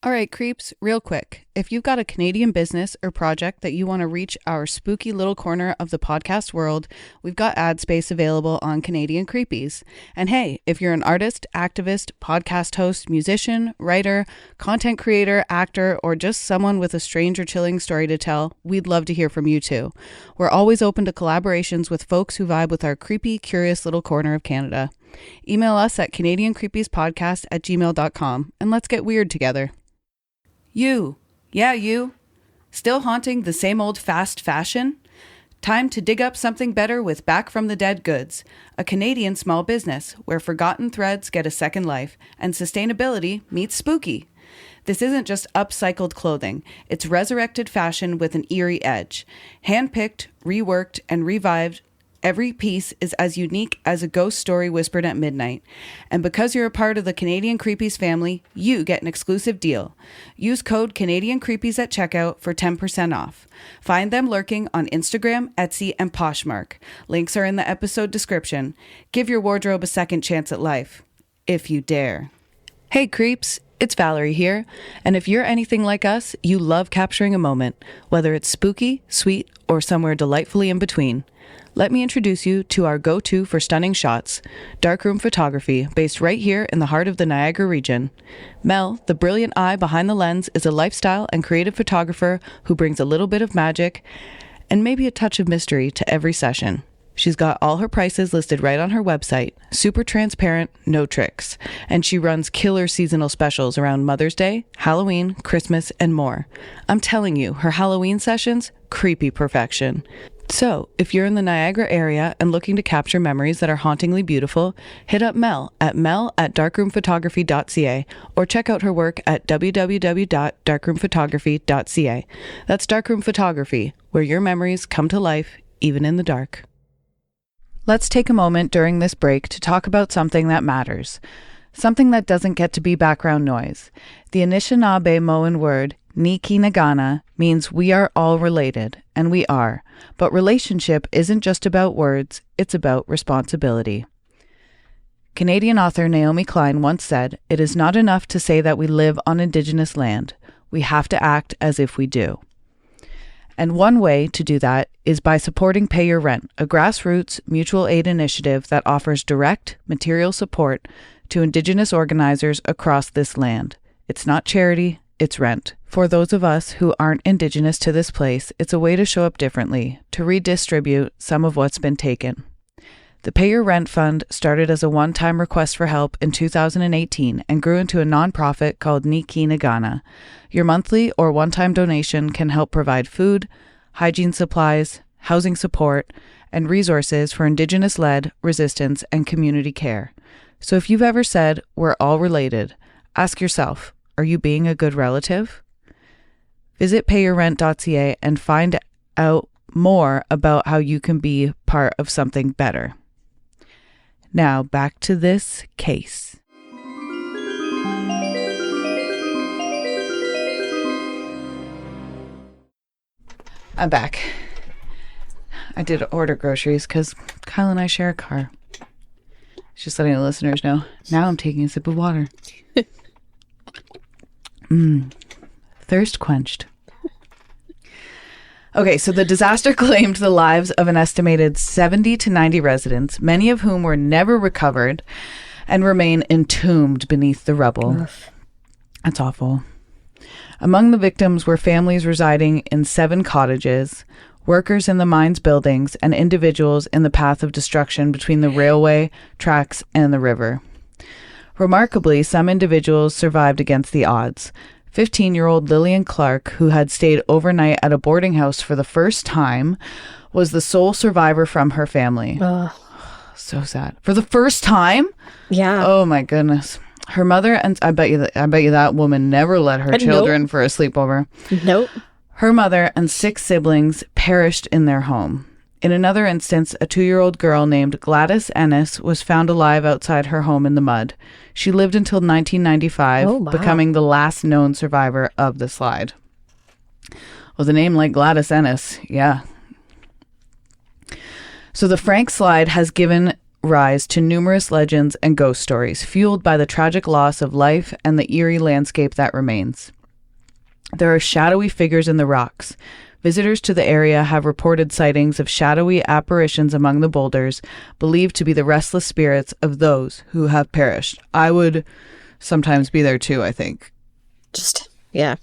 Speaker 1: All right, creeps, real quick. If you've got a Canadian business or project that you want to reach our spooky little corner of the podcast world, we've got ad space available on Canadian Creepies. And hey, if you're an artist, activist, podcast host, musician, writer, content creator, actor, or just someone with a strange or chilling story to tell, we'd love to hear from you too. We're always open to collaborations with folks who vibe with our creepy, curious little corner of Canada. Email us at CanadianCreepiesPodcast@gmail.com and let's get weird together. You. Yeah, you. Still haunting the same old fast fashion? Time to dig up something better with Back from the Dead Goods, a Canadian small business where forgotten threads get a second life and sustainability meets spooky. This isn't just upcycled clothing. It's resurrected fashion with an eerie edge. Handpicked, reworked, and revived, every piece is as unique as a ghost story whispered at midnight. And because you're a part of the Canadian Creepies family, you get an exclusive deal. Use code Canadian Creepies at checkout for 10% off. Find them lurking on Instagram, Etsy, and Poshmark. Links are in the episode description. Give your wardrobe a second chance at life, if you dare. Hey creeps, it's Valerie here. And if you're anything like us, you love capturing a moment, whether it's spooky, sweet, or somewhere delightfully in between. Let me introduce you to our go-to for stunning shots, darkroom photography, based right here in the heart of the Niagara region. Mel, the brilliant eye behind the lens, is a lifestyle and creative photographer who brings a little bit of magic and maybe a touch of mystery to every session. She's got all her prices listed right on her website, super transparent, no tricks, and she runs killer seasonal specials around Mother's Day, Halloween, Christmas, and more. I'm telling you, her Halloween sessions, creepy perfection. So, if you're in the Niagara area and looking to capture memories that are hauntingly beautiful, hit up Mel at mel@darkroomphotography.ca or check out her work at www.darkroomphotography.ca. That's Darkroom Photography, where your memories come to life, even in the dark. Let's take a moment during this break to talk about something that matters. Something that doesn't get to be background noise. The Anishinaabe-Moan word, Nikinagana, means we are all related, and we are. But relationship isn't just about words, it's about responsibility. Canadian author Naomi Klein once said, "It is not enough to say that we live on Indigenous land. We have to act as if we do." And one way to do that is by supporting Pay Your Rent, a grassroots mutual aid initiative that offers direct material support to Indigenous organizers across this land. It's not charity, it's rent. For those of us who aren't Indigenous to this place, it's a way to show up differently, to redistribute some of what's been taken. The Pay Your Rent Fund started as a one-time request for help in 2018 and grew into a nonprofit called Nikinagana. Your monthly or one-time donation can help provide food, hygiene supplies, housing support, and resources for Indigenous-led resistance and community care. So if you've ever said, "We're all related," ask yourself, are you being a good relative? Visit payyourrent.ca and find out more about how you can be part of something better. Now, back to this case. I'm back. I did order groceries because Kyle and I share a car. Just letting the listeners know. Now I'm taking a sip of water. Thirst quenched. Okay, so the disaster claimed the lives of an estimated 70 to 90 residents, many of whom were never recovered and remain entombed beneath the rubble. That's awful. Among the victims were families residing in 7 cottages, workers in the mine's buildings, and individuals in the path of destruction between the railway tracks and the river. Remarkably, some individuals survived against the odds. 15-year-old Lillian Clark, who had stayed overnight at a boarding house for the first time, was the sole survivor from her family. So sad. For the first time?
Speaker 2: Yeah.
Speaker 1: Oh my goodness. Her mother, and I bet you that woman never let her children for a sleepover.
Speaker 2: Nope.
Speaker 1: Her mother and 6 siblings perished in their home. In another instance, a 2-year-old girl named Gladys Ennis was found alive outside her home in the mud. She lived until 1995, becoming the last known survivor of the slide. With a name like Gladys Ennis, yeah. So the Frank slide has given rise to numerous legends and ghost stories, fueled by the tragic loss of life and the eerie landscape that remains. There are shadowy figures in the rocks. Visitors to the area have reported sightings of shadowy apparitions among the boulders, believed to be the restless spirits of those who have perished. I would sometimes be there too, I think.
Speaker 2: Just, yeah.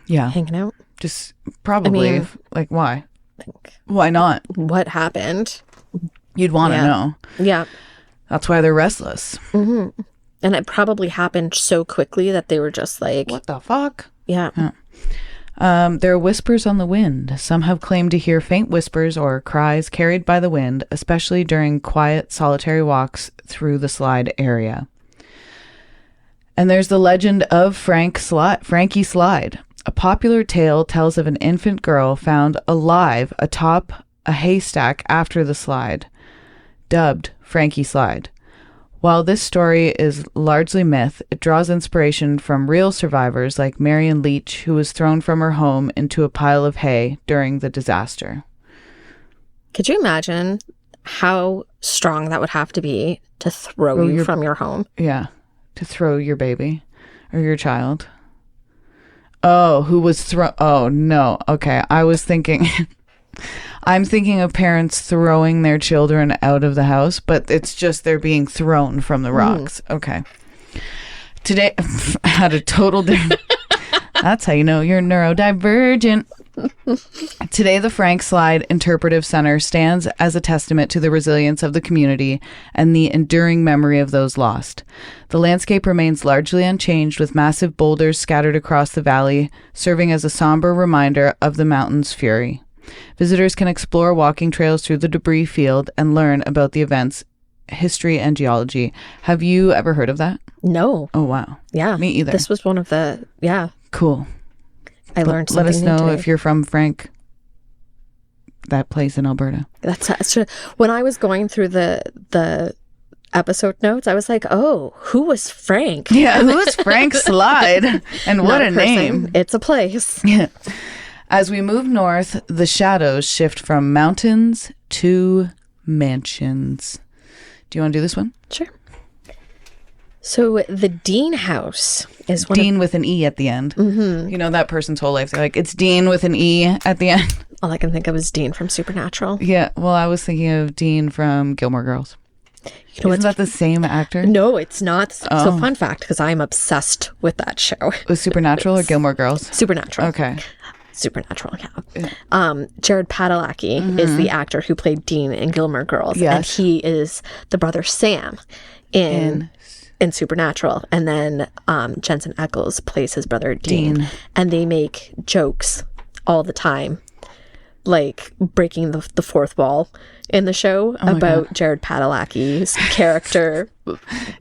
Speaker 1: Yeah.
Speaker 2: Hanging out.
Speaker 1: Just probably. Like, why? Why not?
Speaker 2: What happened?
Speaker 1: You'd want to know.
Speaker 2: Yeah.
Speaker 1: That's why they're restless.
Speaker 2: Mm-hmm. And it probably happened so quickly that they were just like...
Speaker 1: What the fuck?
Speaker 2: Yeah.
Speaker 1: There are whispers on the wind. Some have claimed to hear faint whispers or cries carried by the wind, especially during quiet, solitary walks through the slide area. And there's the legend of Frankie Slide. A popular tale tells of an infant girl found alive atop a haystack after the slide, dubbed Frankie Slide. While this story is largely myth, it draws inspiration from real survivors like Marion Leach, who was thrown from her home into a pile of hay during the disaster.
Speaker 2: Could you imagine how strong that would have to be to throw you from your home?
Speaker 1: Yeah, to throw your baby or your child. Oh, who was thrown? Oh, no. Okay, I was thinking... I'm thinking of parents throwing their children out of the house, but it's just they're being thrown from the rocks. Okay. Today, I had a total different... That's how you know you're neurodivergent. Today, the Frank Slide Interpretive Center stands as a testament to the resilience of the community and the enduring memory of those lost. The landscape remains largely unchanged, with massive boulders scattered across the valley, serving as a somber reminder of the mountain's fury. Visitors can explore walking trails through the debris field and learn about the event's history and geology. Have you ever heard of that?
Speaker 2: No.
Speaker 1: Oh, wow.
Speaker 2: Yeah.
Speaker 1: Me either.
Speaker 2: This was one of the, yeah.
Speaker 1: Cool.
Speaker 2: I learned something
Speaker 1: Let us know
Speaker 2: new today.
Speaker 1: if you're from Frank, that place in Alberta.
Speaker 2: That's true. When I was going through the episode notes, I was like, oh, who was Frank?
Speaker 1: Yeah, who was Frank Slide? And what a name.
Speaker 2: It's a place.
Speaker 1: Yeah. As we move north, the shadows shift from mountains to mansions. Do you want to do this one?
Speaker 2: Sure. So the Dean House is one
Speaker 1: Dean with an E at the end. Mm-hmm. You know that person's whole life. They're like, it's Dean with an E at the end.
Speaker 2: All I can think of is Dean from Supernatural.
Speaker 1: Yeah, well, I was thinking of Dean from Gilmore Girls. You know, isn't that the same actor?
Speaker 2: No, it's not. Oh. So fun fact, because I'm obsessed with that show.
Speaker 1: Was Supernatural or Gilmore Girls?
Speaker 2: Supernatural.
Speaker 1: Okay.
Speaker 2: Supernatural, yeah. Jared Padalecki is the actor who played Dean in Gilmore Girls.
Speaker 1: Yes.
Speaker 2: And he is the brother Sam in Supernatural. And then Jensen Ackles plays his brother Dean. And they make jokes all the time, like breaking the fourth wall in the show about Jared Padalecki's character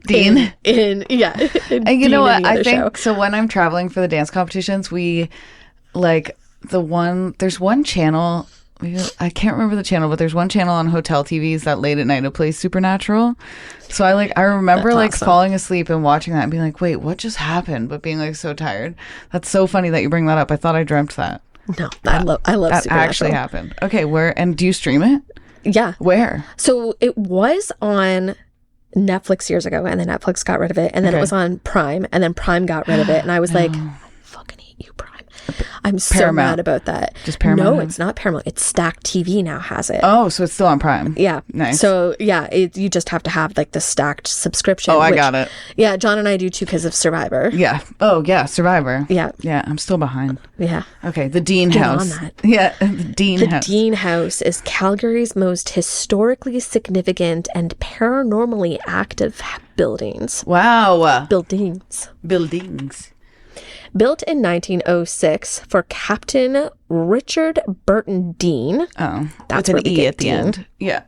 Speaker 1: Dean.
Speaker 2: And
Speaker 1: you know what? I think so when I'm traveling for the dance competitions, we like... there's one channel, I can't remember the channel, but there's one channel on hotel TVs that late at night it plays Supernatural. So I remember
Speaker 2: That's awesome.
Speaker 1: falling asleep and watching that and being like, wait, what just happened? But being like so tired. That's so funny that you bring that up. I thought I dreamt that.
Speaker 2: No, I love
Speaker 1: that
Speaker 2: Supernatural.
Speaker 1: actually happened. Okay, and do you stream it?
Speaker 2: Yeah.
Speaker 1: Where?
Speaker 2: So it was on Netflix years ago, and then Netflix got rid of it, and then it was on Prime, and then Prime got rid of it, and I was like, I fucking hate you, Prime. I'm so mad about that.
Speaker 1: Just Paramount?
Speaker 2: No, it's not Paramount. It's Stack TV now has it.
Speaker 1: Oh, so it's still on Prime.
Speaker 2: Yeah.
Speaker 1: Nice.
Speaker 2: So yeah, you just have to have like the stacked subscription.
Speaker 1: Oh, I got it.
Speaker 2: Yeah, John and I do too because of Survivor.
Speaker 1: Yeah. Oh, yeah, Survivor.
Speaker 2: Yeah.
Speaker 1: Yeah, I'm still behind.
Speaker 2: Yeah.
Speaker 1: Okay, the Dean
Speaker 2: Get
Speaker 1: House.
Speaker 2: on that.
Speaker 1: Yeah, the Dean House.
Speaker 2: The Dean House is Calgary's most historically significant and paranormally active buildings.
Speaker 1: Wow.
Speaker 2: Buildings. Built in 1906 for Captain Richard Burton Dean.
Speaker 1: Oh,
Speaker 2: That's
Speaker 1: with an
Speaker 2: where we
Speaker 1: E
Speaker 2: get
Speaker 1: at the
Speaker 2: Dean.
Speaker 1: end. Yeah.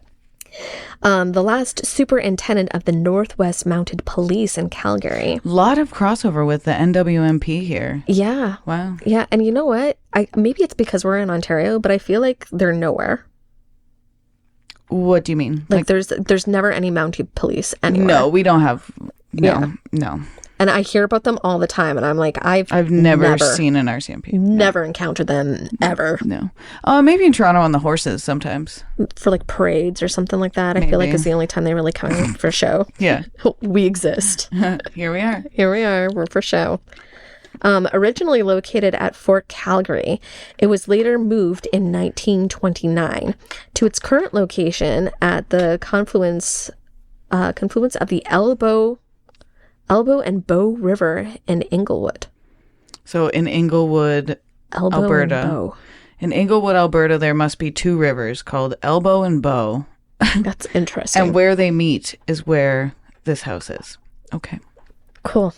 Speaker 2: The last superintendent of the Northwest Mounted Police in Calgary.
Speaker 1: A lot of crossover with the NWMP here.
Speaker 2: Yeah.
Speaker 1: Wow.
Speaker 2: Yeah, and you know what? Maybe it's because we're in Ontario, but I feel like they're nowhere.
Speaker 1: What do you mean?
Speaker 2: Like there's never any mounted police anywhere.
Speaker 1: No, we don't have. No.
Speaker 2: And I hear about them all the time, and I'm like, I've
Speaker 1: never seen an RCMP.
Speaker 2: Never encountered them ever.
Speaker 1: No. Maybe in Toronto on the horses sometimes.
Speaker 2: For like parades or something like that. I feel like it's the only time they really come in for show.
Speaker 1: Yeah.
Speaker 2: We exist.
Speaker 1: Here we are.
Speaker 2: Here we are. We're for show. Originally located at Fort Calgary, it was later moved in 1929 to its current location at the confluence of the Elbow and Bow River in Inglewood.
Speaker 1: So in Inglewood, Alberta. In Inglewood, Alberta, there must be two rivers called Elbow and Bow.
Speaker 2: That's interesting.
Speaker 1: And where they meet is where this house is. Okay.
Speaker 2: Cool.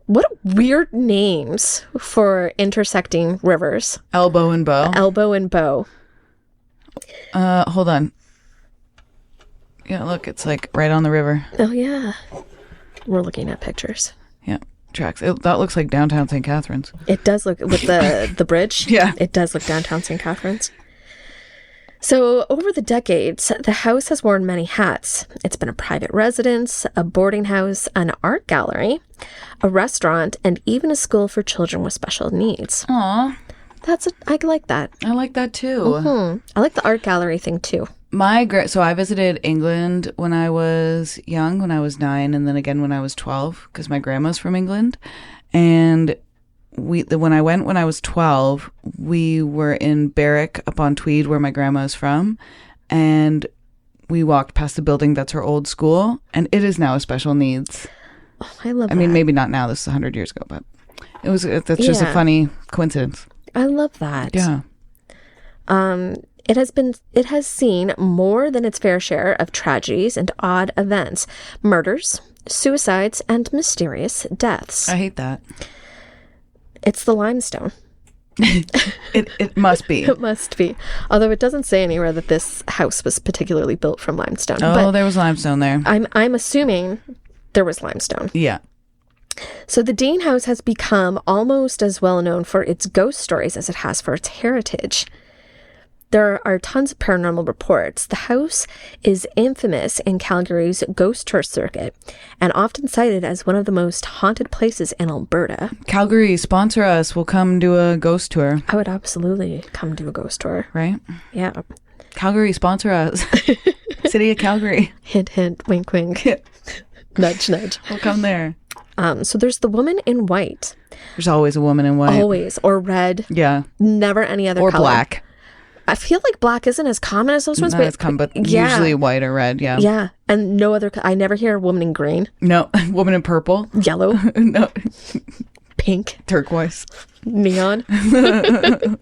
Speaker 2: What weird names for intersecting rivers.
Speaker 1: Elbow and Bow.
Speaker 2: Elbow and Bow.
Speaker 1: Hold on. Yeah, look, it's like right on the river.
Speaker 2: Oh, yeah. We're looking at pictures.
Speaker 1: Yeah, tracks. That looks like downtown St. Catharines.
Speaker 2: It does look, with the bridge.
Speaker 1: Yeah.
Speaker 2: It does look downtown St. Catharines. So over the decades, the house has worn many hats. It's been a private residence, a boarding house, an art gallery, a restaurant, and even a school for children with special needs.
Speaker 1: Aw.
Speaker 2: I like that.
Speaker 1: I like that too.
Speaker 2: Mm-hmm. I like the art gallery thing too.
Speaker 1: So I visited England when I was young, when I was 9, and then again when I was 12, because my grandma's from England. And when I went when I was 12, we were in Berwick up on Tweed, where my grandma is from, and we walked past the building that's her old school, and it is now a special needs.
Speaker 2: Oh, I love that.
Speaker 1: I mean, maybe not now. This is 100 years ago, but that's just a funny coincidence.
Speaker 2: I love that.
Speaker 1: Yeah.
Speaker 2: It has seen more than its fair share of tragedies and odd events, murders, suicides, and mysterious deaths.
Speaker 1: I hate that.
Speaker 2: It's the limestone.
Speaker 1: It must be.
Speaker 2: It must be. Although it doesn't say anywhere that this house was particularly built from limestone.
Speaker 1: Oh,
Speaker 2: but
Speaker 1: there was limestone there.
Speaker 2: I'm assuming there was limestone.
Speaker 1: Yeah.
Speaker 2: So the Dean House has become almost as well known for its ghost stories as it has for its heritage. There are tons of paranormal reports. The house is infamous in Calgary's ghost tour circuit and often cited as one of the most haunted places in Alberta.
Speaker 1: Calgary, sponsor us. We'll come do a ghost tour.
Speaker 2: I would absolutely come do a ghost tour.
Speaker 1: Right?
Speaker 2: Yeah.
Speaker 1: Calgary, sponsor us. City of Calgary.
Speaker 2: Hint, hint, wink, wink. Nudge, nudge.
Speaker 1: We'll come there.
Speaker 2: So there's the woman in white.
Speaker 1: There's always a woman in white.
Speaker 2: Always. Or red.
Speaker 1: Yeah.
Speaker 2: Never any other
Speaker 1: or
Speaker 2: color.
Speaker 1: Or black.
Speaker 2: I feel like black isn't as common as those ones.
Speaker 1: Not as common, but usually white or red, yeah.
Speaker 2: Yeah, and no other... I never hear a woman in green.
Speaker 1: No, woman in purple.
Speaker 2: Yellow.
Speaker 1: No.
Speaker 2: Pink.
Speaker 1: Turquoise.
Speaker 2: Neon.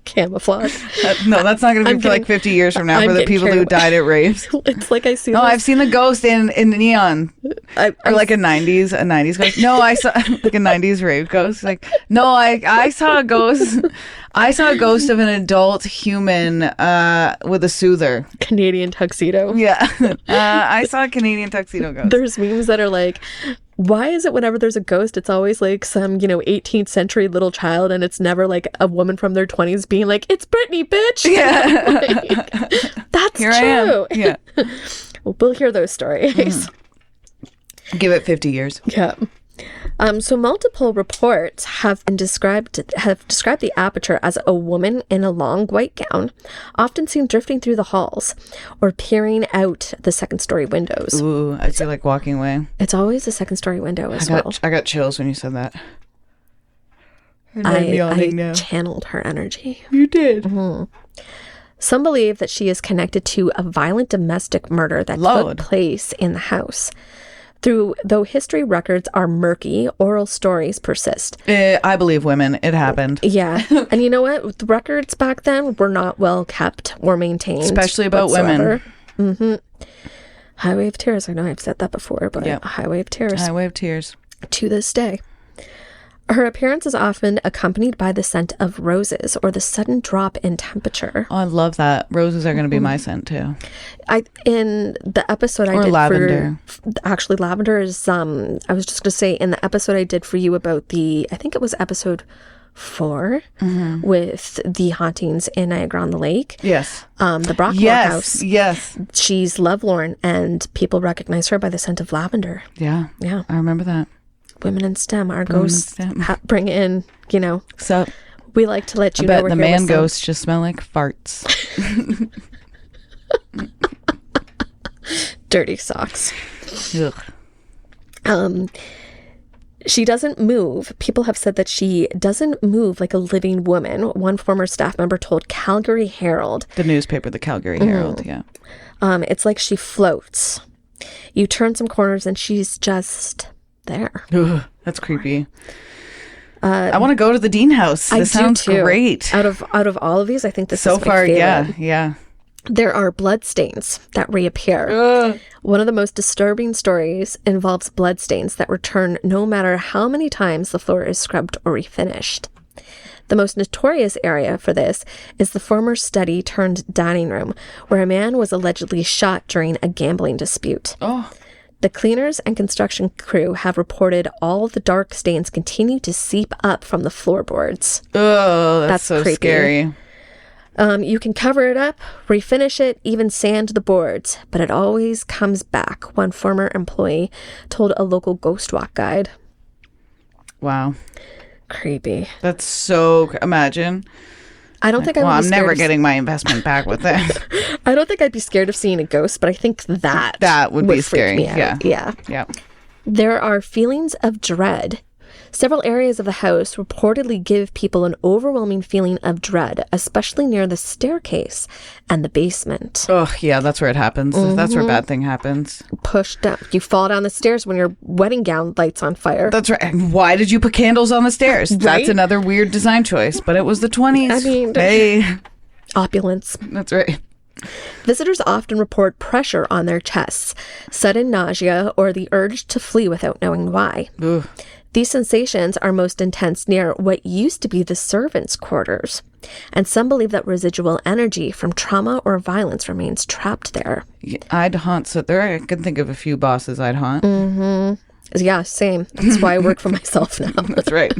Speaker 2: Camouflage.
Speaker 1: No, that's not going to be for like 50 years from now for the people who died at raves.
Speaker 2: It's like I see...
Speaker 1: No, I've seen the ghost in neon. Or like a 90s ghost. No, I saw like a 90s rave ghost. Like, no, I saw a ghost. I saw a ghost of an adult human with a soother.
Speaker 2: Canadian tuxedo.
Speaker 1: Yeah. I saw a Canadian tuxedo ghost.
Speaker 2: There's memes that are like, why is it whenever there's a ghost, it's always like some, 18th century little child, and it's never like a woman from their 20s being like, it's Britney, bitch.
Speaker 1: Yeah.
Speaker 2: Like, that's
Speaker 1: Here
Speaker 2: true.
Speaker 1: I am. Yeah.
Speaker 2: We'll hear those stories.
Speaker 1: Give it 50 years.
Speaker 2: Yeah. So multiple reports have described the aperture as a woman in a long white gown, often seen drifting through the halls or peering out the second-story windows.
Speaker 1: Ooh, I feel like walking away.
Speaker 2: It's always a second-story window as well.
Speaker 1: I got chills when you said that.
Speaker 2: I channeled her energy.
Speaker 1: You did.
Speaker 2: Mm-hmm. Some believe that she is connected to a violent domestic murder that took place in the house. Though history records are murky, oral stories persist.
Speaker 1: I believe women. It happened.
Speaker 2: Yeah. And you know what? The records back then were not well kept or maintained.
Speaker 1: Especially about women.
Speaker 2: Mm-hmm. Highway of Tears. I know I've said that before, but Highway of Tears.
Speaker 1: Highway of Tears.
Speaker 2: To this day. Her appearance is often accompanied by the scent of roses or the sudden drop in temperature.
Speaker 1: Oh, I love that. Roses are going to be my scent too.
Speaker 2: In the episode I did
Speaker 1: lavender.
Speaker 2: Actually, lavender is, I was just going to say, in the episode I did for you about I think it was episode 4 with the hauntings in Niagara-on-the-Lake.
Speaker 1: Yes.
Speaker 2: The Brockmore house.
Speaker 1: Yes.
Speaker 2: She's lovelorn and people recognize her by the scent of lavender.
Speaker 1: Yeah.
Speaker 2: Yeah.
Speaker 1: I remember that.
Speaker 2: Women in STEM, our ghosts bring in,
Speaker 1: So
Speaker 2: we like to let you
Speaker 1: know.
Speaker 2: Know
Speaker 1: Bet the man ghosts just smell like farts.
Speaker 2: Dirty socks.
Speaker 1: Ugh.
Speaker 2: She doesn't move. People have said that she doesn't move like a living woman. One former staff member told Calgary Herald.
Speaker 1: The newspaper, the Calgary Herald, yeah.
Speaker 2: It's like she floats. You turn some corners and she's just there.
Speaker 1: Ugh, that's creepy. I want to go to the Dean house. This sounds great.
Speaker 2: Out of all of these, I think this
Speaker 1: so
Speaker 2: is my
Speaker 1: far,
Speaker 2: favorite.
Speaker 1: yeah.
Speaker 2: There are blood stains that reappear.
Speaker 1: Ugh.
Speaker 2: One of the most disturbing stories involves blood stains that return no matter how many times the floor is scrubbed or refinished. The most notorious area for this is the former study turned dining room, where a man was allegedly shot during a gambling dispute.
Speaker 1: Oh.
Speaker 2: The cleaners and construction crew have reported all the dark stains continue to seep up from the floorboards.
Speaker 1: Oh, that's so
Speaker 2: creepy.
Speaker 1: Scary.
Speaker 2: You can cover it up, refinish it, even sand the boards, but it always comes back, one former employee told a local ghost walk guide.
Speaker 1: Wow.
Speaker 2: Creepy.
Speaker 1: That's so... Imagine.
Speaker 2: I don't think I would be
Speaker 1: I'm
Speaker 2: scared
Speaker 1: never getting my investment back with that.
Speaker 2: I don't think I'd be scared of seeing a ghost, but I think that
Speaker 1: would be scary.
Speaker 2: Freak me out. Yeah. There are feelings of dread. Several areas of the house reportedly give people an overwhelming feeling of dread, especially near the staircase and the basement.
Speaker 1: Oh, yeah, that's where it happens. That's where a bad thing happens.
Speaker 2: Pushed down. You fall down the stairs when your wedding gown lights on fire.
Speaker 1: That's right. Why did you put candles on the stairs? Right? That's another weird design choice, but it was the 20s.
Speaker 2: I mean,
Speaker 1: hey.
Speaker 2: Opulence.
Speaker 1: That's right.
Speaker 2: Visitors often report pressure on their chests, sudden nausea, or the urge to flee without knowing why.
Speaker 1: Ugh.
Speaker 2: These sensations are most intense near what used to be the servants' quarters, and some believe that residual energy from trauma or violence remains trapped there.
Speaker 1: I'd haunt, so there I can think of a few bosses I'd haunt.
Speaker 2: Yeah, same. That's why I work for myself now.
Speaker 1: That's right.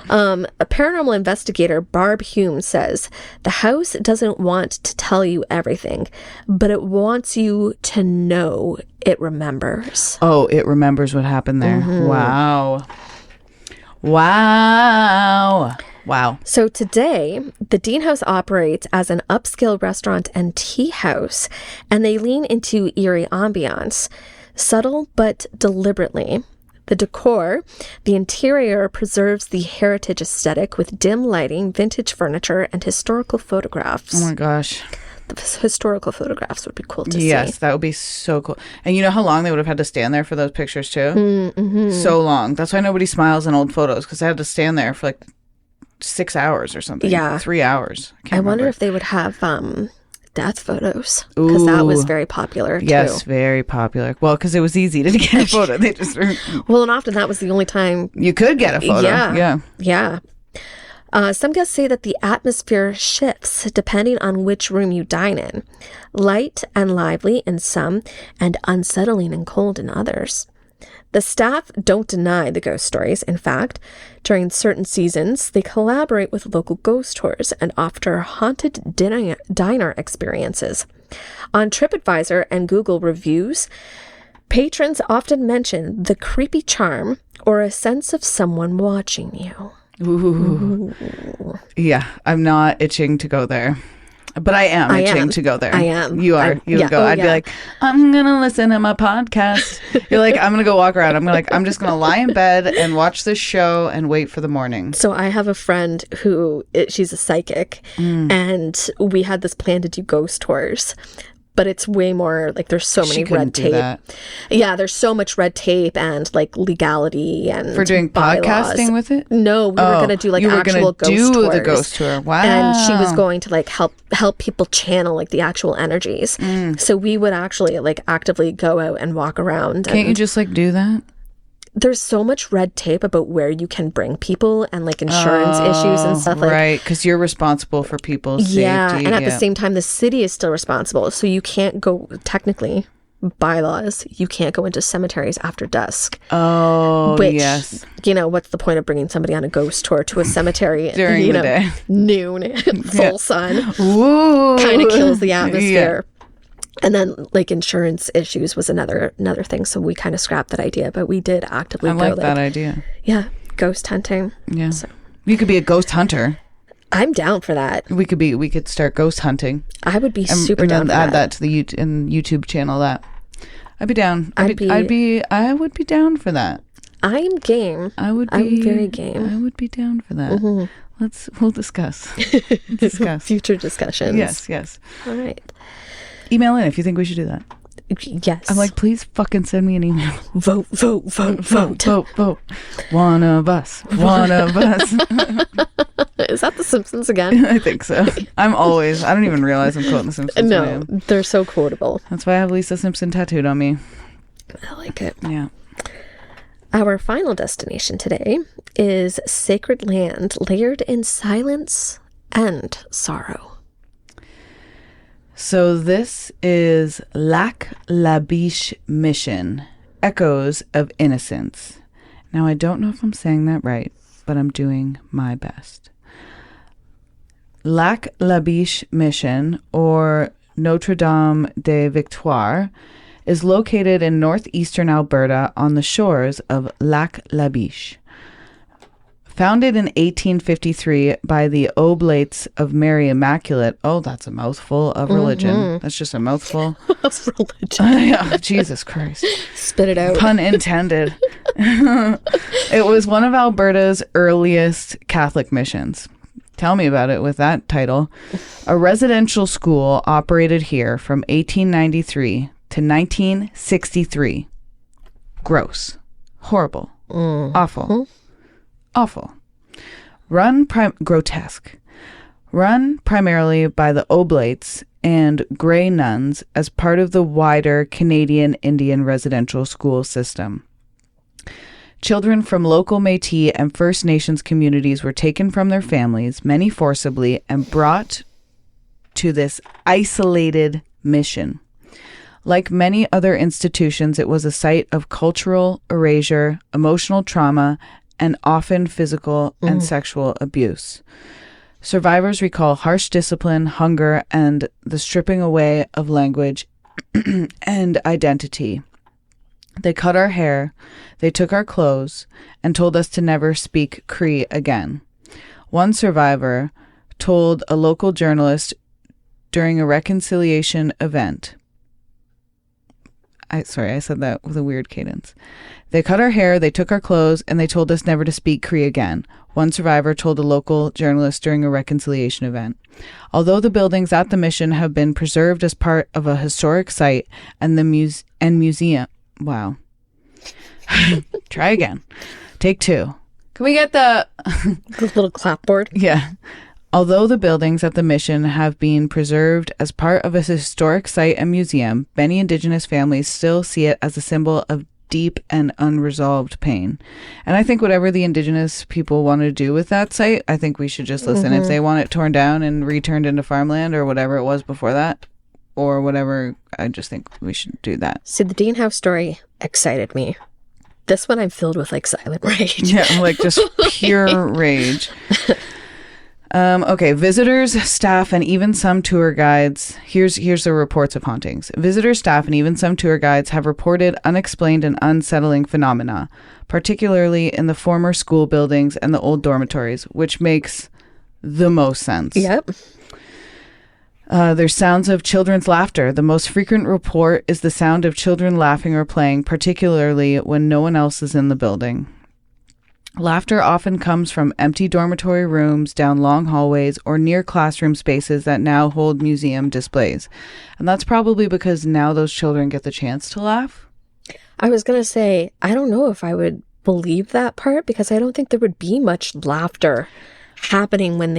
Speaker 2: A paranormal investigator, Barb Hume, says, the house doesn't want to tell you everything, but it wants you to know it remembers.
Speaker 1: Oh, it remembers what happened there. Wow. So
Speaker 2: today, the Dean House operates as an upscale restaurant and tea house, and they lean into eerie ambiance, subtle but deliberately. The decor, the interior preserves the heritage aesthetic with dim lighting, vintage furniture, and historical photographs.
Speaker 1: Oh my gosh.
Speaker 2: The historical photographs would be cool to see.
Speaker 1: Yes, that would be so cool. And you know how long they would have had to stand there for those pictures too? So long. That's why nobody smiles in old photos, because they had to stand there for like 6 hours or something.
Speaker 2: Yeah.
Speaker 1: 3 hours.
Speaker 2: I wonder if they would have death photos, because that was very popular too.
Speaker 1: Yes, very popular. Well, because it was easy to get a photo. They just
Speaker 2: well, and often that was the only time
Speaker 1: you could get a photo.
Speaker 2: Yeah. Some guests say that the atmosphere shifts depending on which room you dine in. Light and lively in some, and unsettling and cold in others. The staff don't deny the ghost stories. In fact, during certain seasons, they collaborate with local ghost tours and offer haunted diner experiences. On TripAdvisor and Google reviews, Patrons often mention the creepy charm or a sense of someone watching you.
Speaker 1: Ooh. Yeah, I'm not itching to go there. But I am itching to go there.
Speaker 2: I am.
Speaker 1: You are. You would go. I'd be like, I'm going to listen to my podcast. You're like, I'm going to go walk around. I'm just going to lie in bed and watch this show and wait for the morning.
Speaker 2: So I have a friend who, she's a psychic, and we had this plan to do ghost tours. But it's way more, like, there's so many red tape. Yeah, there's so much red tape and, like, legality and
Speaker 1: for doing
Speaker 2: bylaws.
Speaker 1: Podcasting with it?
Speaker 2: No, we were going to do, like, actual ghost tours. You were going to do the ghost tour.
Speaker 1: Wow.
Speaker 2: And she was going to, like, help people channel, like, the actual energies. So we would actually, like, actively go out and walk around.
Speaker 1: Can't you just, like, do that?
Speaker 2: There's so much red tape about where you can bring people and, like, insurance issues and stuff like that.
Speaker 1: Right, because you're responsible for people's safety.
Speaker 2: Yeah, and at the same time, the city is still responsible. So you can't go, technically, bylaws, you can't go into cemeteries after dusk.
Speaker 1: Oh,
Speaker 2: which,
Speaker 1: yes.
Speaker 2: You know, what's the point of bringing somebody on a ghost tour to a cemetery
Speaker 1: during the day?
Speaker 2: Noon, full sun.
Speaker 1: Ooh.
Speaker 2: Kind of kills the atmosphere. Yeah. And then, like, insurance issues was another thing. So we kind of scrapped that idea, but we did actively go.
Speaker 1: I like that idea.
Speaker 2: Yeah, ghost hunting.
Speaker 1: Yeah. So. You could be a ghost hunter.
Speaker 2: I'm down for that.
Speaker 1: We could start ghost hunting.
Speaker 2: I would be super down for that.
Speaker 1: Add that to the YouTube channel. That I'd be down. I would be down for that.
Speaker 2: I'm game. I'm very game.
Speaker 1: I would be down for that. Mm-hmm. We'll discuss.
Speaker 2: Future discussions.
Speaker 1: Yes.
Speaker 2: All right.
Speaker 1: Email in if you think we should do that.
Speaker 2: Yes.
Speaker 1: I'm like, please fucking send me an email.
Speaker 2: Vote.
Speaker 1: One of us.
Speaker 2: Is that The Simpsons again?
Speaker 1: I think so. I don't even realize I'm quoting The Simpsons.
Speaker 2: No, they're so quotable.
Speaker 1: That's why I have Lisa Simpson tattooed on me.
Speaker 2: I like it.
Speaker 1: Yeah.
Speaker 2: Our final destination today is sacred land layered in silence and sorrow.
Speaker 1: So this is Lac La Biche Mission, Echoes of Innocence. Now, I don't know if I'm saying that right, but I'm doing my best. Lac La Biche Mission, or Notre Dame de Victoire, is located in northeastern Alberta on the shores of Lac La Biche. Founded in 1853 by the Oblates of Mary Immaculate. Oh, that's a mouthful of religion. Mm-hmm. That's just a mouthful.
Speaker 2: Of religion.
Speaker 1: Oh, Jesus Christ.
Speaker 2: Spit it out.
Speaker 1: Pun intended. It was one of Alberta's earliest Catholic missions. Tell me about it with that title. A residential school operated here from 1893 to 1963. Gross. Horrible. Awful. Awful. Grotesque. Run primarily by the Oblates and Grey Nuns as part of the wider Canadian Indian residential school system. Children from local Métis and First Nations communities were taken from their families, many forcibly, and brought to this isolated mission. Like many other institutions, it was a site of cultural erasure, emotional trauma, and often physical and sexual abuse. Survivors recall harsh discipline, hunger, and the stripping away of language and identity. They cut our hair, they took our clothes, and told us to never speak Cree again. One survivor told a local journalist during a reconciliation event. I said that with a weird cadence. They cut our hair, they took our clothes, and they told us never to speak Cree again. One survivor told a local journalist during a reconciliation event. Although the buildings at the mission have been preserved as part of a historic site and the museum. Wow. Try again. Take two. Can we get the
Speaker 2: little clapboard?
Speaker 1: Yeah. Although the buildings at the mission have been preserved as part of a historic site and museum, many Indigenous families still see it as a symbol of deep and unresolved pain. And I think whatever the Indigenous people want to do with that site, I think we should just listen. If they want it torn down and returned into farmland or whatever it was before that, or whatever, I just think we should do that.
Speaker 2: See, the Dean House story excited me. This one I'm filled with, like, silent rage.
Speaker 1: Yeah, I'm like just pure rage. Okay, visitors, staff, and even some tour guides. Here's the reports of hauntings. Visitors, staff, and even some tour guides have reported unexplained and unsettling phenomena, particularly in the former school buildings and the old dormitories, which makes the most sense.
Speaker 2: Yep.
Speaker 1: There's sounds of children's laughter. The most frequent report is the sound of children laughing or playing, particularly when no one else is in the building. Laughter often comes from empty dormitory rooms, down long hallways, or near classroom spaces that now hold museum displays. And that's probably because now those children get the chance to laugh.
Speaker 2: I was going to say, I don't know if I would believe that part, because I don't think there would be much laughter happening when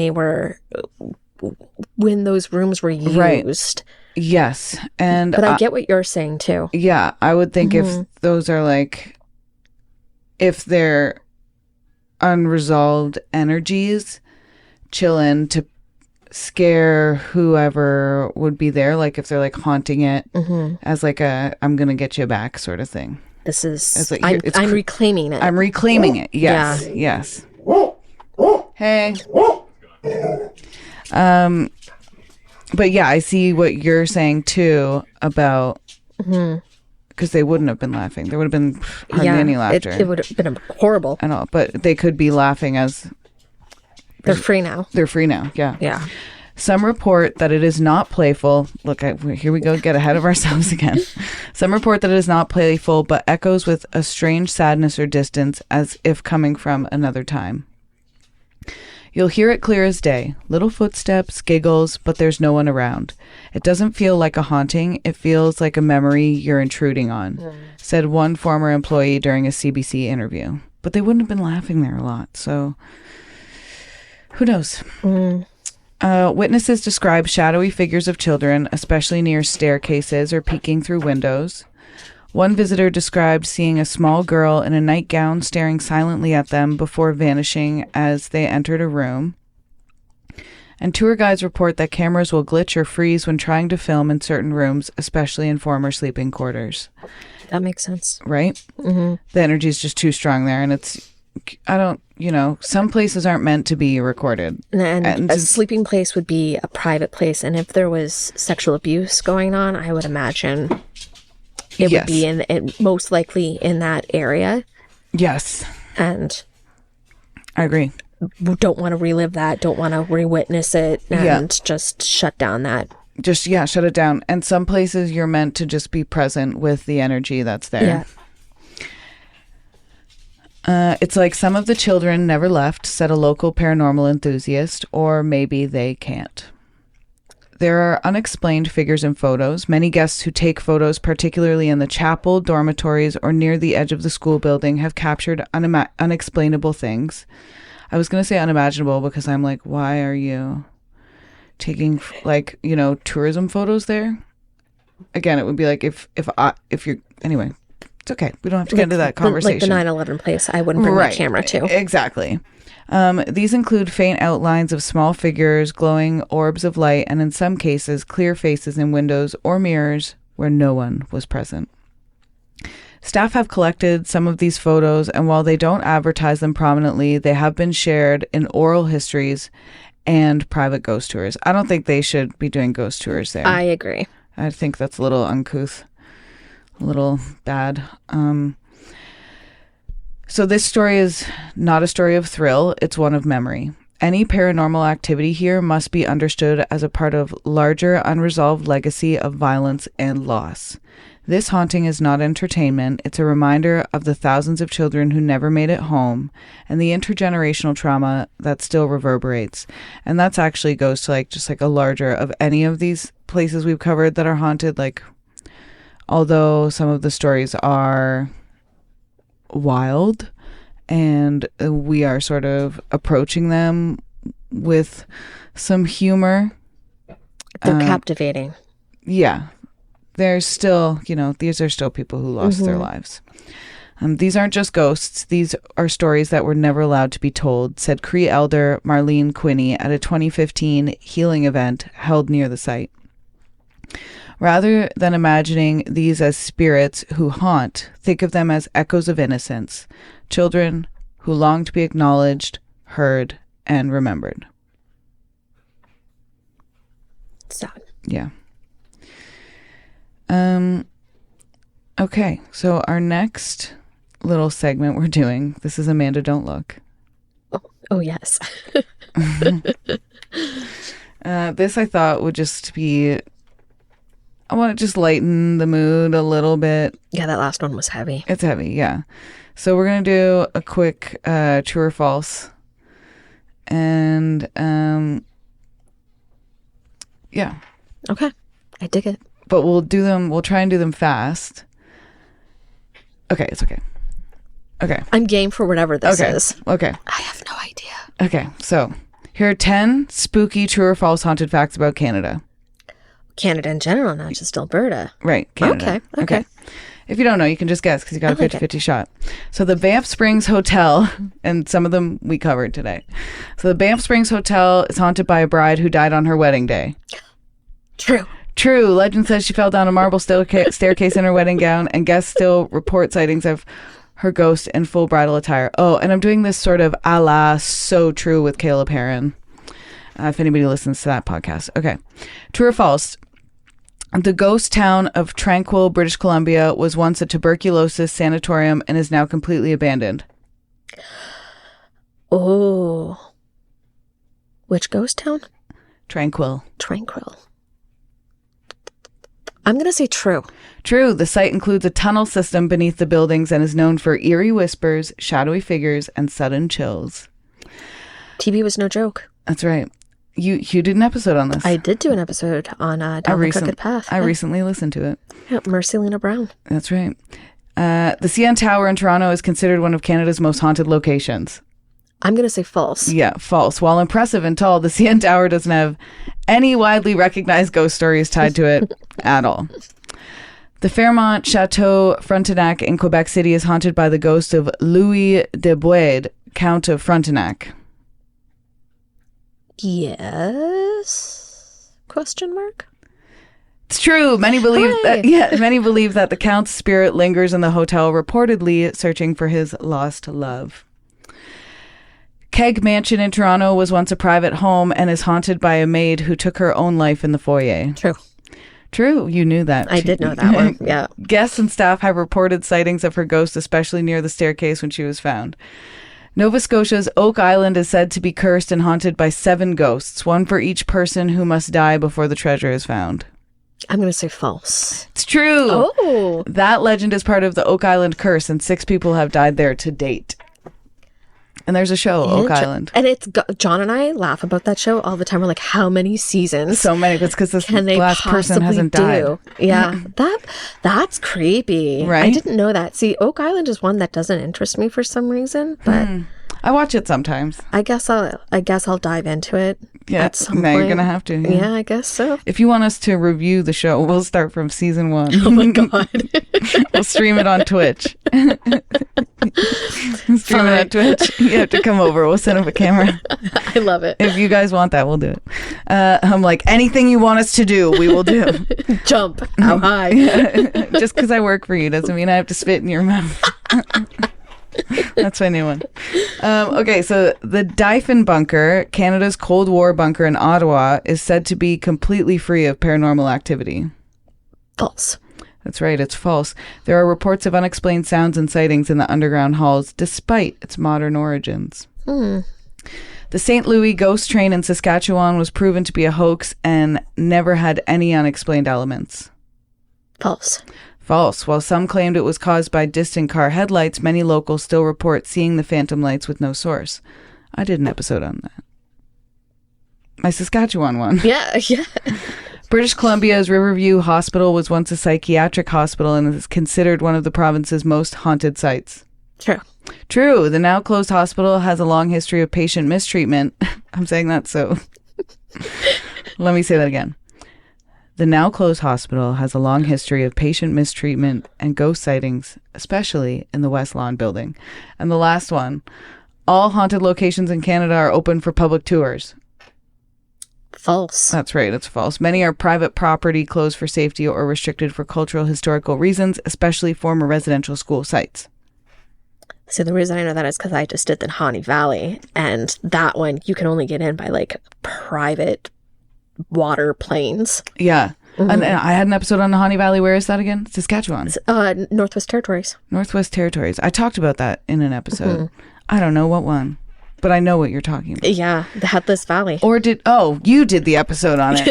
Speaker 2: those rooms were used.
Speaker 1: Right. Yes.
Speaker 2: But I get what you're saying too.
Speaker 1: Yeah. I would think if those are like, if they're unresolved energies chilling to scare whoever would be there, like if they're like haunting it as like a I'm gonna get you back sort of thing.
Speaker 2: This is
Speaker 1: like,
Speaker 2: I'm reclaiming it.
Speaker 1: I'm reclaiming it. Yes.
Speaker 2: Yeah.
Speaker 1: Yes. Hey. But yeah, I see what you're saying too about because they wouldn't have been laughing. There would have been hardly any laughter.
Speaker 2: It would have been horrible.
Speaker 1: I know, but they could be laughing as
Speaker 2: they're free now.
Speaker 1: They're free now. Yeah.
Speaker 2: Yeah.
Speaker 1: Some report that it is not playful. Look, here we go, get ahead of ourselves again. Some report that it is not playful, but echoes with a strange sadness or distance as if coming from another time. You'll hear it clear as day. Little footsteps, giggles, but there's no one around. It doesn't feel like a haunting. It feels like a memory you're intruding on, said one former employee during a CBC interview. But they wouldn't have been laughing there a lot, so who knows? Witnesses describe shadowy figures of children, especially near staircases or peeking through windows. One visitor described seeing a small girl in a nightgown staring silently at them before vanishing as they entered a room. And tour guides report that cameras will glitch or freeze when trying to film in certain rooms, especially in former sleeping quarters.
Speaker 2: That makes sense.
Speaker 1: Right? The energy is just too strong there, and some places aren't meant to be recorded.
Speaker 2: And a sleeping place would be a private place, and if there was sexual abuse going on, I would imagine it would be in most likely in that area. Yes. And
Speaker 1: I agree.
Speaker 2: Don't want to relive that, don't want to re-witness it, and just shut down that.
Speaker 1: Shut it down. And some places you're meant to just be present with the energy that's there. Yeah. It's like some of the children never left, said a local paranormal enthusiast, or maybe they can't. There are unexplained figures in photos. Many guests who take photos, particularly in the chapel, dormitories, or near the edge of the school building, have captured unexplainable things. I was going to say unimaginable because I'm like, why are you taking tourism photos there? Again, it would be like if you're anyway. It's okay. We don't have to get into that conversation.
Speaker 2: Like the 9/11 place, I wouldn't bring my camera to.
Speaker 1: Exactly. These include faint outlines of small figures, glowing orbs of light, and in some cases, clear faces in windows or mirrors where no one was present. Staff have collected some of these photos, and while they don't advertise them prominently, they have been shared in oral histories and private ghost tours. I don't think they should be doing ghost tours there.
Speaker 2: I agree.
Speaker 1: I think that's a little uncouth, a little bad. So this story is not a story of thrill, it's one of memory. Any paranormal activity here must be understood as a part of larger unresolved legacy of violence and loss. This haunting is not entertainment, it's a reminder of the thousands of children who never made it home and the intergenerational trauma that still reverberates. And that's actually goes to just a larger of any of these places we've covered that are haunted, although some of the stories are wild and we are sort of approaching them with some humor.
Speaker 2: They're captivating.
Speaker 1: Yeah. There's still, these are still people who lost their lives. These aren't just ghosts. These are stories that were never allowed to be told, said Cree elder Marlene Quinney at a 2015 healing event held near the site. Rather than imagining these as spirits who haunt, think of them as echoes of innocence, children who long to be acknowledged, heard, and remembered.
Speaker 2: Sad.
Speaker 1: Yeah. Okay, so our next little segment we're doing, this is Amanda Don't Look.
Speaker 2: Oh yes.
Speaker 1: This I thought would just be, I want to just lighten the mood a little bit.
Speaker 2: Yeah, that last one was heavy.
Speaker 1: It's heavy, yeah. So we're going to do a quick true or false. And yeah.
Speaker 2: Okay. I dig it.
Speaker 1: But we'll try and do them fast. Okay, it's okay. Okay.
Speaker 2: I'm game for whatever this is.
Speaker 1: Okay.
Speaker 2: I have no idea.
Speaker 1: Okay, so here are 10 spooky true or false haunted facts about Canada.
Speaker 2: Canada in general, not just Alberta.
Speaker 1: Right, Canada.
Speaker 2: Okay.
Speaker 1: If you don't know, you can just guess because you got a 50-50 shot. So the Banff Springs Hotel, and some of them we covered today. So the Banff Springs Hotel is haunted by a bride who died on her wedding day. True. Legend says she fell down a marble staircase in her wedding gown, and guests still report sightings of her ghost in full bridal attire. Oh, and I'm doing this sort of a la So True with Caleb Heron. If anybody listens to that podcast. Okay. True or false? The ghost town of Tranquil, British Columbia was once a tuberculosis sanatorium and is now completely abandoned.
Speaker 2: Oh. Which ghost town?
Speaker 1: Tranquil.
Speaker 2: I'm going to say true.
Speaker 1: True. The site includes a tunnel system beneath the buildings and is known for eerie whispers, shadowy figures, and sudden chills.
Speaker 2: TB was no joke.
Speaker 1: That's right. You did an episode on this.
Speaker 2: I did do an episode on Down the Crooked Path.
Speaker 1: I recently listened to it.
Speaker 2: Yeah, Mercy Lena Brown.
Speaker 1: That's right. The CN Tower in Toronto is considered one of Canada's most haunted locations.
Speaker 2: I'm going to say false.
Speaker 1: Yeah, false. While impressive and tall, the CN Tower doesn't have any widely recognized ghost stories tied to it at all. The Fairmont Chateau Frontenac in Quebec City is haunted by the ghost of Louis de Boed, Count of Frontenac.
Speaker 2: Yes? Question mark?
Speaker 1: It's true. Many believe that the Count's spirit lingers in the hotel, reportedly searching for his lost love. Keg Mansion in Toronto was once a private home and is haunted by a maid who took her own life in the foyer. True. You knew that.
Speaker 2: I did know that one. Yeah.
Speaker 1: Guests and staff have reported sightings of her ghost, especially near the staircase when she was found. Nova Scotia's Oak Island is said to be cursed and haunted by 7 ghosts, one for each person who must die before the treasure is found.
Speaker 2: I'm going to say false.
Speaker 1: It's true.
Speaker 2: Oh.
Speaker 1: That legend is part of the Oak Island curse, and 6 people have died there to date. And there's a show, Oak Island.
Speaker 2: And it's John and I laugh about that show all the time. We're like, how many seasons?
Speaker 1: So many. It's because this last person hasn't died.
Speaker 2: Yeah. That's creepy.
Speaker 1: Right?
Speaker 2: I didn't know that. See, Oak Island is one that doesn't interest me for some reason, but
Speaker 1: I watch it sometimes.
Speaker 2: I guess I'll dive into it.
Speaker 1: Yeah,
Speaker 2: at some
Speaker 1: now
Speaker 2: point.
Speaker 1: You're gonna have to.
Speaker 2: Yeah, I guess so.
Speaker 1: If you want us to review the show, we'll start from season 1.
Speaker 2: Oh my god,
Speaker 1: we'll stream it on Twitch. You have to come over. We'll set up a camera.
Speaker 2: I love it.
Speaker 1: If you guys want that, we'll do it. I'm like, anything you want us to do, we will do.
Speaker 2: Jump. How high?
Speaker 1: Just because I work for you doesn't mean I have to spit in your mouth. That's my new one. Okay, so the Dyfin Bunker, Canada's Cold War bunker in Ottawa, is said to be completely free of paranormal activity.
Speaker 2: False.
Speaker 1: That's right, it's false. There are reports of unexplained sounds and sightings in the underground halls, despite its modern origins. The St. Louis ghost train in Saskatchewan was proven to be a hoax and never had any unexplained elements.
Speaker 2: False.
Speaker 1: False. While some claimed it was caused by distant car headlights, many locals still report seeing the phantom lights with no source. I did an episode on that. My Saskatchewan one.
Speaker 2: Yeah.
Speaker 1: British Columbia's Riverview Hospital was once a psychiatric hospital and is considered one of the province's most haunted sites. True. The now closed hospital has a long history of patient mistreatment. I'm saying that so. Let me say that again. The now closed hospital has a long history of patient mistreatment and ghost sightings, especially in the West Lawn building. And the last one, all haunted locations in Canada are open for public tours.
Speaker 2: False.
Speaker 1: That's right, it's false. Many are private property, closed for safety, or restricted for cultural, historical reasons, especially former residential school sites.
Speaker 2: So the reason I know that is because I just did the Haunted Valley, and that one you can only get in by like private water plains.
Speaker 1: Yeah. And I had an episode on the Haunted Valley. Where is that again? Saskatchewan.
Speaker 2: Northwest Territories.
Speaker 1: Northwest Territories. I talked about that in an episode. I don't know what one, but I know what you're talking about.
Speaker 2: Yeah, the Headless Valley.
Speaker 1: Or you did the episode on it.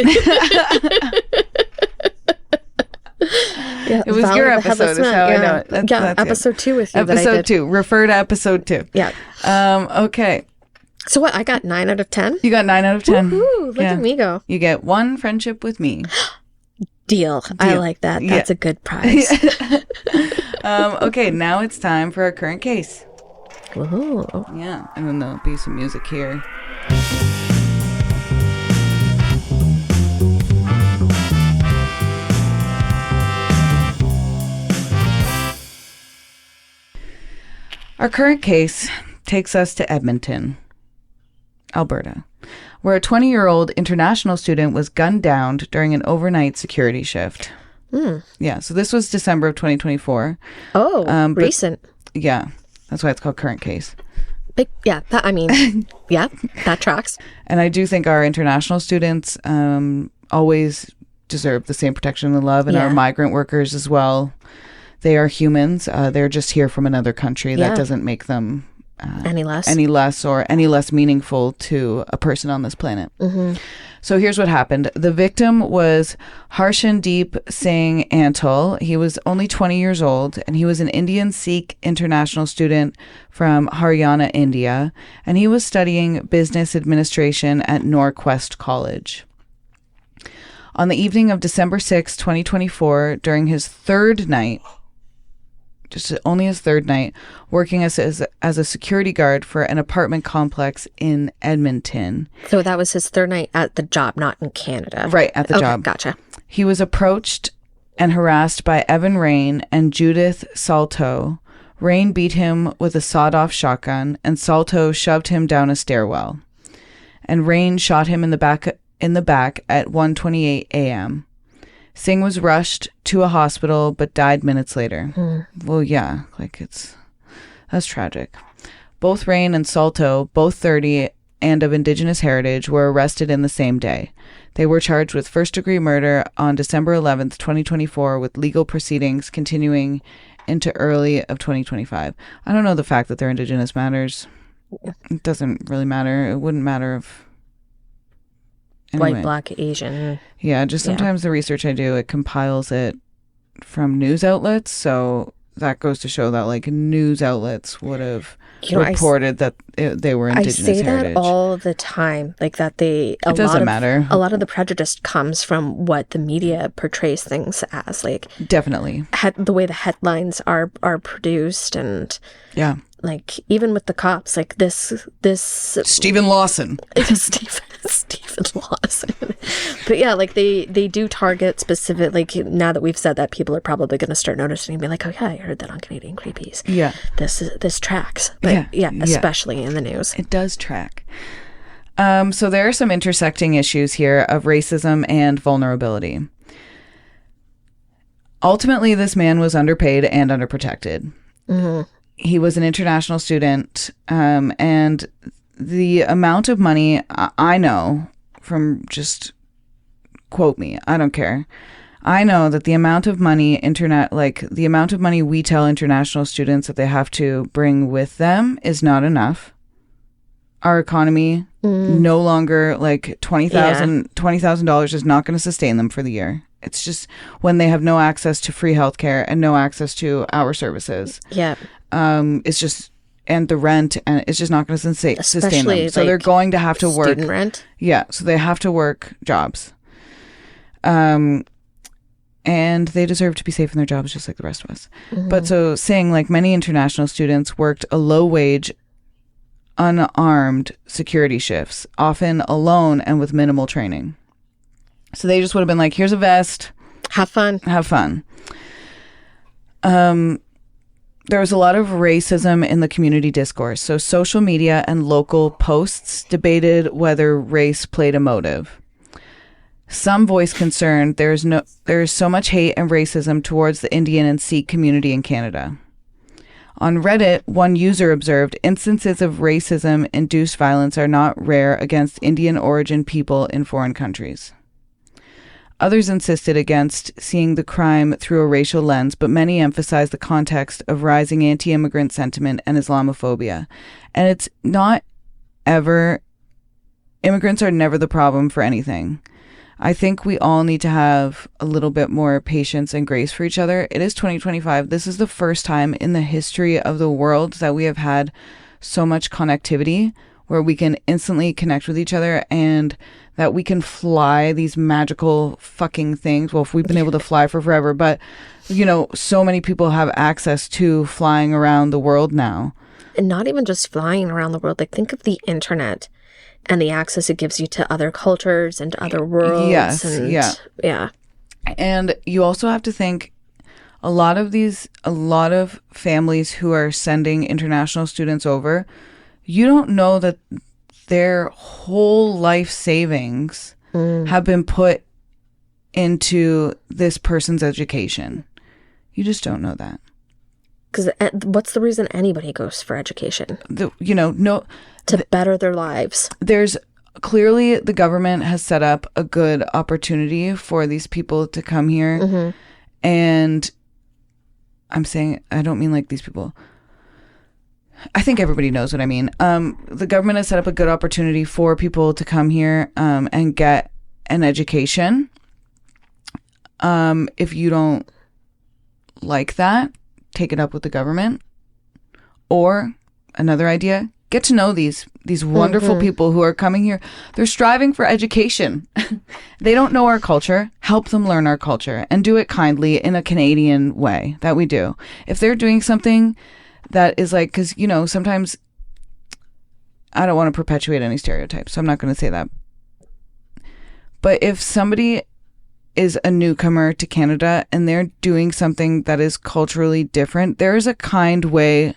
Speaker 2: Yeah,
Speaker 1: it was
Speaker 2: Valley
Speaker 1: your
Speaker 2: of the
Speaker 1: episode,
Speaker 2: Headless
Speaker 1: is how
Speaker 2: Man.
Speaker 1: I know it. That's
Speaker 2: episode 2 with you.
Speaker 1: Episode 2. Refer to episode 2.
Speaker 2: Yeah.
Speaker 1: Okay.
Speaker 2: So what? I got 9 out of 10?
Speaker 1: You got 9 out of 10.
Speaker 2: Woohoo, look at me go.
Speaker 1: You get 1 friendship with me.
Speaker 2: Deal. I like that. That's a good prize.
Speaker 1: Okay, now it's time for our current case.
Speaker 2: Whoa.
Speaker 1: Yeah, and then there'll be some music here. Our current case takes us to Edmonton, Alberta, where a 20-year-old international student was gunned down during an overnight security shift. Yeah, so this was December of 2024.
Speaker 2: Oh, recent.
Speaker 1: Yeah, that's why it's called current case.
Speaker 2: Yeah, that tracks.
Speaker 1: And I do think our international students always deserve the same protection and love, and our migrant workers as well. They are humans. They're just here from another country. That doesn't make them any less meaningful to a person on this planet. So here's what happened. The victim was Harshandeep Singh Antal. He was only 20 years old, and he was an Indian Sikh international student from Haryana, India, and he was studying business administration at Norquest College. On the evening of December 6, 2024, during his third night, only his third night, working as a security guard for an apartment complex in Edmonton.
Speaker 2: So that was his third night at the job, not in Canada.
Speaker 1: Right, at the job.
Speaker 2: Gotcha.
Speaker 1: He was approached and harassed by Evan Rain and Judith Salto. Rain beat him with a sawed-off shotgun, and Salto shoved him down a stairwell. And Rain shot him in the back at 1:28 a.m. Singh was rushed to a hospital but died minutes later. Well, yeah, that's tragic. Both Rain and Salto, both 30 and of Indigenous heritage, were arrested in the same day. They were charged with first-degree murder on December 11th, 2024, with legal proceedings continuing into early of 2025. I don't know the fact that they're Indigenous matters. It doesn't really matter. It wouldn't matter if... Anyway.
Speaker 2: White, black, Asian.
Speaker 1: Yeah, just sometimes the research I do, it compiles it from news outlets. So that goes to show that news outlets would have reported that they were Indigenous heritage.
Speaker 2: I say that all the time, that it doesn't matter. A lot of the prejudice comes from what the media portrays things as,
Speaker 1: definitely
Speaker 2: the way the headlines are produced, and even with the cops, this
Speaker 1: Stephen Lawson.
Speaker 2: Stephen Lawson. But yeah, they do target specific, now that we've said that, people are probably going to start noticing and be like, oh yeah, I heard that on Canadian Creepies. Yeah. This tracks. But especially in the news.
Speaker 1: It does track. So there are some intersecting issues here of racism and vulnerability. Ultimately, this man was underpaid and underprotected. He was an international student, and the amount of money I know from, just quote me, I don't care. I know that the amount of money the amount of money we tell international students that they have to bring with them is not enough. Our economy no longer $20,000 is not going to sustain them for the year. It's just when they have no access to free healthcare and no access to our services. Yeah. It's just, and the rent, and it's just not going to sustain them. So they're going to have to work.
Speaker 2: Student rent?
Speaker 1: Yeah. So they have to work jobs. And they deserve to be safe in their jobs just like the rest of us. But so saying many international students worked a low wage, unarmed security shifts, often alone and with minimal training. So they just would have been like, here's a vest.
Speaker 2: Have fun.
Speaker 1: There was a lot of racism in the community discourse. So social media and local posts debated whether race played a motive. Some voiced concern there is so much hate and racism towards the Indian and Sikh community in Canada. On Reddit, one user observed, instances of racism-induced violence are not rare against Indian origin people in foreign countries. Others insisted against seeing the crime through a racial lens, but many emphasized the context of rising anti-immigrant sentiment and Islamophobia. And it's not ever, immigrants are never the problem for anything. I think we all need to have a little bit more patience and grace for each other. It is 2025. This is the first time in the history of the world that we have had so much connectivity where we can instantly connect with each other and that we can fly these magical fucking things. Well, if we've been able to fly for forever, but you know, so many people have access to flying around the world now.
Speaker 2: And not even just flying around the world. Like, think of the internet and the access it gives you to other cultures and other worlds.
Speaker 1: Yes,
Speaker 2: and,
Speaker 1: yeah. And you also have to think a lot of families who are sending international students over, you don't know that their whole life savings have been put into this person's education. You just don't know that.
Speaker 2: Because what's the reason anybody goes for education?
Speaker 1: To
Speaker 2: better their lives.
Speaker 1: There's clearly the government has set up a good opportunity for these people to come here. Mm-hmm. And I'm saying, I don't mean like these people. I think everybody knows what I mean. The government has set up a good opportunity for people to come here and get an education. If you don't like that, take it up with the government. Or another idea, get to know these wonderful people who are coming here. They're striving for education. They don't know our culture. Help them learn our culture and do it kindly in a Canadian way that we do. If they're doing something that is like, because, you know, sometimes I don't want to perpetuate any stereotypes, so I'm not going to say that. But if somebody is a newcomer to Canada and they're doing something that is culturally different, there is a kind way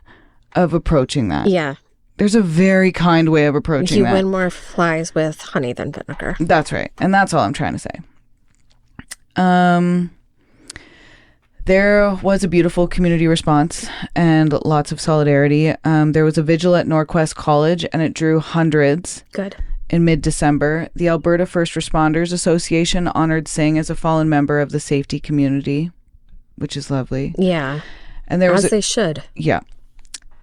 Speaker 1: of approaching that.
Speaker 2: Yeah.
Speaker 1: There's a very kind way of approaching that.
Speaker 2: You win more flies with honey than vinegar.
Speaker 1: That's right. And that's all I'm trying to say. There was a beautiful community response and lots of solidarity. There was a vigil at Norquest College and it drew hundreds.
Speaker 2: Good.
Speaker 1: In mid-December, the Alberta First Responders Association honored Singh as a fallen member of the safety community, which is lovely.
Speaker 2: Yeah.
Speaker 1: And there was
Speaker 2: they should.
Speaker 1: Yeah.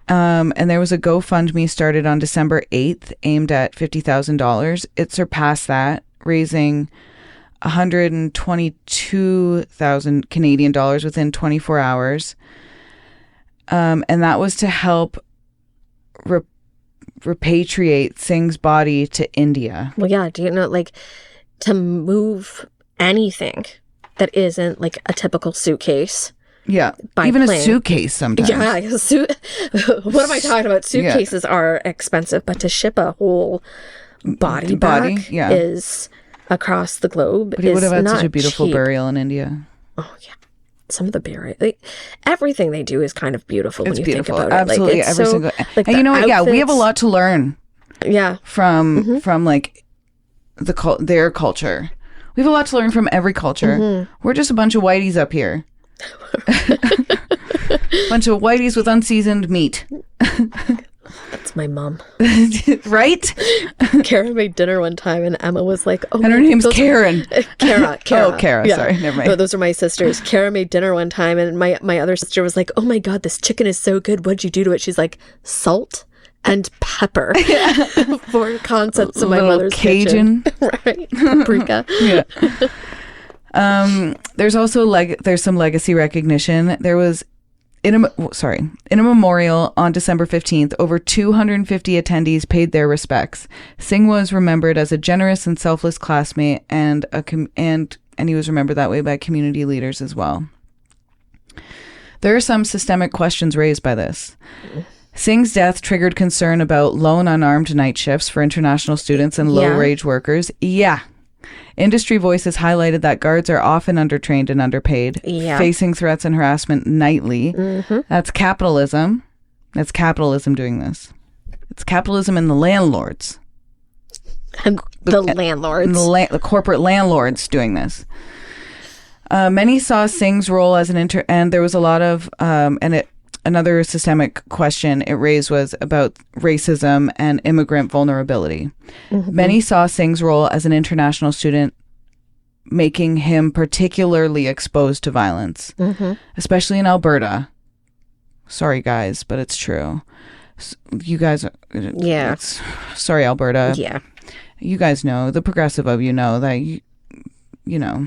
Speaker 1: And there was a GoFundMe started on December 8th aimed at $50,000. It surpassed that, raising 122,000 Canadian dollars within 24 hours. And that was to help repatriate Singh's body to India.
Speaker 2: Well, yeah. Do you know, like, to move anything that isn't like a typical suitcase?
Speaker 1: Yeah, even plane. A suitcase sometimes.
Speaker 2: Yeah, what am I talking about? Suitcases are expensive, but to ship a whole body back is across the globe.
Speaker 1: But he would have had such a beautiful burial in India.
Speaker 2: Oh yeah, some of the burial, everything they do is kind of beautiful when you think about
Speaker 1: Absolutely,
Speaker 2: it.
Speaker 1: Every single. Like, and you know what? Yeah, we have a lot to learn.
Speaker 2: Yeah,
Speaker 1: from like their culture. We have a lot to learn from every culture. Mm-hmm. We're just a bunch of whiteys up here. Bunch of whiteys with unseasoned meat.
Speaker 2: That's my mom.
Speaker 1: Right?
Speaker 2: Kara made dinner one time and Emma was like, oh,
Speaker 1: and her name's Karen.
Speaker 2: Kara.
Speaker 1: Oh, Kara. Yeah. Sorry, never mind.
Speaker 2: No, those are my sisters. Kara made dinner one time and my other sister was like, oh my God, this chicken is so good. What'd you do to it? She's like, salt and pepper. Four concepts of my mother's
Speaker 1: Cajun.
Speaker 2: Kitchen. Right. Paprika.
Speaker 1: Yeah. There's also there's some legacy recognition. There was in a memorial on December 15th, over 250 attendees paid their respects. Singh was remembered as a generous and selfless classmate, and he was remembered that way by community leaders as well. There are some systemic questions raised by this. Singh's death triggered concern about lone unarmed night shifts for international students and low-wage workers. Yeah. Industry voices highlighted that guards are often undertrained and underpaid, facing threats and harassment nightly. Mm-hmm. That's capitalism. That's capitalism doing this. It's capitalism and the landlords.
Speaker 2: And the landlords.
Speaker 1: The corporate landlords doing this. Many saw Singh's role as and there was a lot of, Another systemic question it raised was about racism and immigrant vulnerability. Many saw Singh's role as an international student making him particularly exposed to violence, especially in Alberta. Sorry, guys, but it's true. You guys, sorry, Alberta.
Speaker 2: Yeah.
Speaker 1: You guys know, the progressive of you know that you know.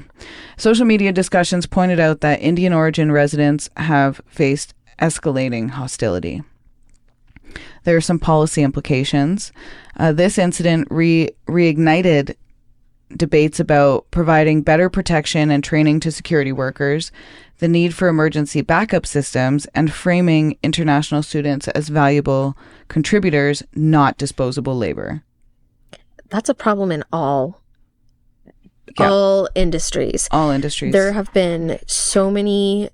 Speaker 1: Social media discussions pointed out that Indian origin residents have faced escalating hostility. There are some policy implications. This incident reignited debates about providing better protection and training to security workers, the need for emergency backup systems, and framing international students as valuable contributors, not disposable labor.
Speaker 2: That's a problem in all industries.
Speaker 1: All industries.
Speaker 2: There have been so many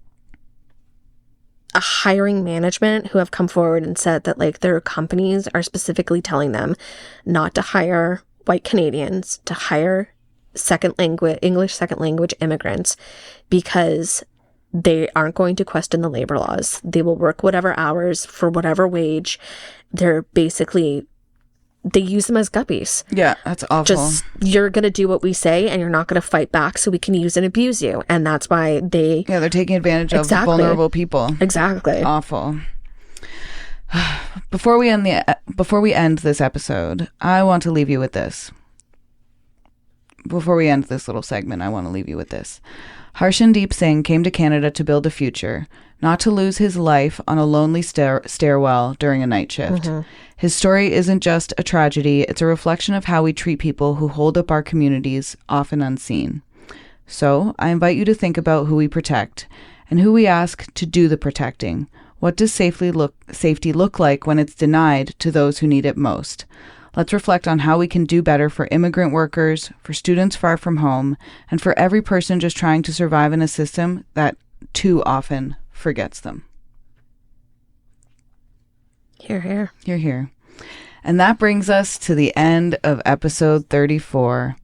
Speaker 2: hiring management who have come forward and said that like their companies are specifically telling them not to hire white Canadians, to hire English second language immigrants, because they aren't going to question the labor laws. They will work whatever hours for whatever wage. They use them as guppies.
Speaker 1: Yeah, that's awful.
Speaker 2: Just, you're going to do what we say and you're not going to fight back so we can use and abuse you. And that's why they're taking advantage
Speaker 1: of vulnerable people.
Speaker 2: Exactly.
Speaker 1: Awful. Before we end this episode, I want to leave you with this. Before we end this little segment, I want to leave you with this. Harshandeep Singh came to Canada to build a future, not to lose his life on a lonely stairwell during a night shift. His story isn't just a tragedy, it's a reflection of how we treat people who hold up our communities, often unseen. So, I invite you to think about who we protect, and who we ask to do the protecting. What does safety look like when it's denied to those who need it most? Let's reflect on how we can do better for immigrant workers, for students far from home, and for every person just trying to survive in a system that too often forgets them.
Speaker 2: Hear, hear.
Speaker 1: Hear, hear. And that brings us to the end of episode 34.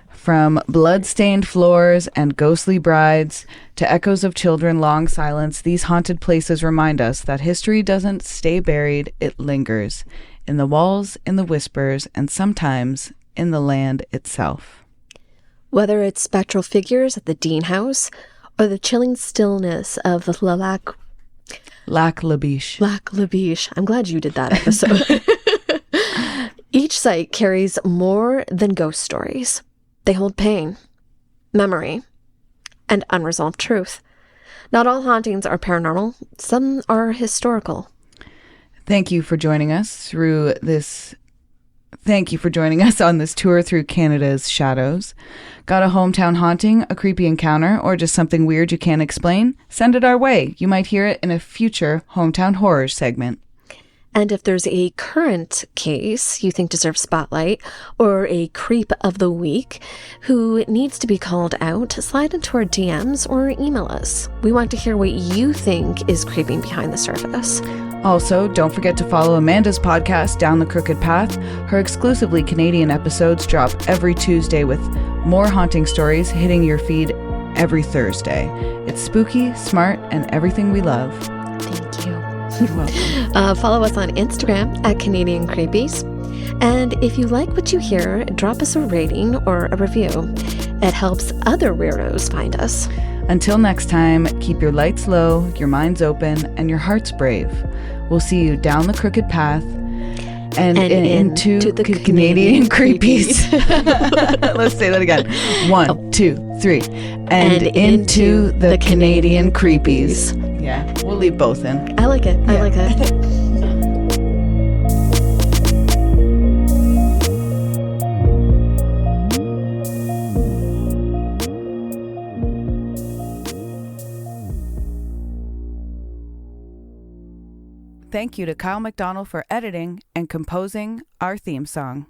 Speaker 1: From blood-stained floors and ghostly brides to echoes of children long silence, these haunted places remind us that history doesn't stay buried, it lingers. In the walls, in the whispers, and sometimes in the land itself.
Speaker 2: Whether it's spectral figures at the Dean House or the chilling stillness of the
Speaker 1: Lac La Biche.
Speaker 2: I'm glad you did that episode. Each site carries more than ghost stories. They hold pain, memory, and unresolved truth. Not all hauntings are paranormal. Some are historical.
Speaker 1: Thank you for joining us on this tour through Canada's shadows. Got a hometown haunting, a creepy encounter, or just something weird you can't explain? Send it our way. You might hear it in a future Hometown Horrors segment.
Speaker 2: And if there's a current case you think deserves spotlight, or a creep of the week who needs to be called out, slide into our DMs or email us. We want to hear what you think is creeping behind the surface.
Speaker 1: Also, don't forget to follow Amanda's podcast, Down the Crooked Path. Her exclusively Canadian episodes drop every Tuesday with more haunting stories hitting your feed every Thursday. It's spooky, smart, and everything we love.
Speaker 2: Thank you.
Speaker 1: You're welcome.
Speaker 2: Follow us on Instagram at Canadian Creepies. And if you like what you hear, drop us a rating or a review. It helps other weirdos find us.
Speaker 1: Until next time, keep your lights low, your minds open, and your hearts brave. We'll see you down the crooked path and into the Canadian creepies. Let's say that again. 1, 2, 3. And into the Canadian creepies. Yeah, we'll leave both in.
Speaker 2: I like it. Yeah. I like it.
Speaker 1: Thank you to Kyle McDonald for editing and composing our theme song.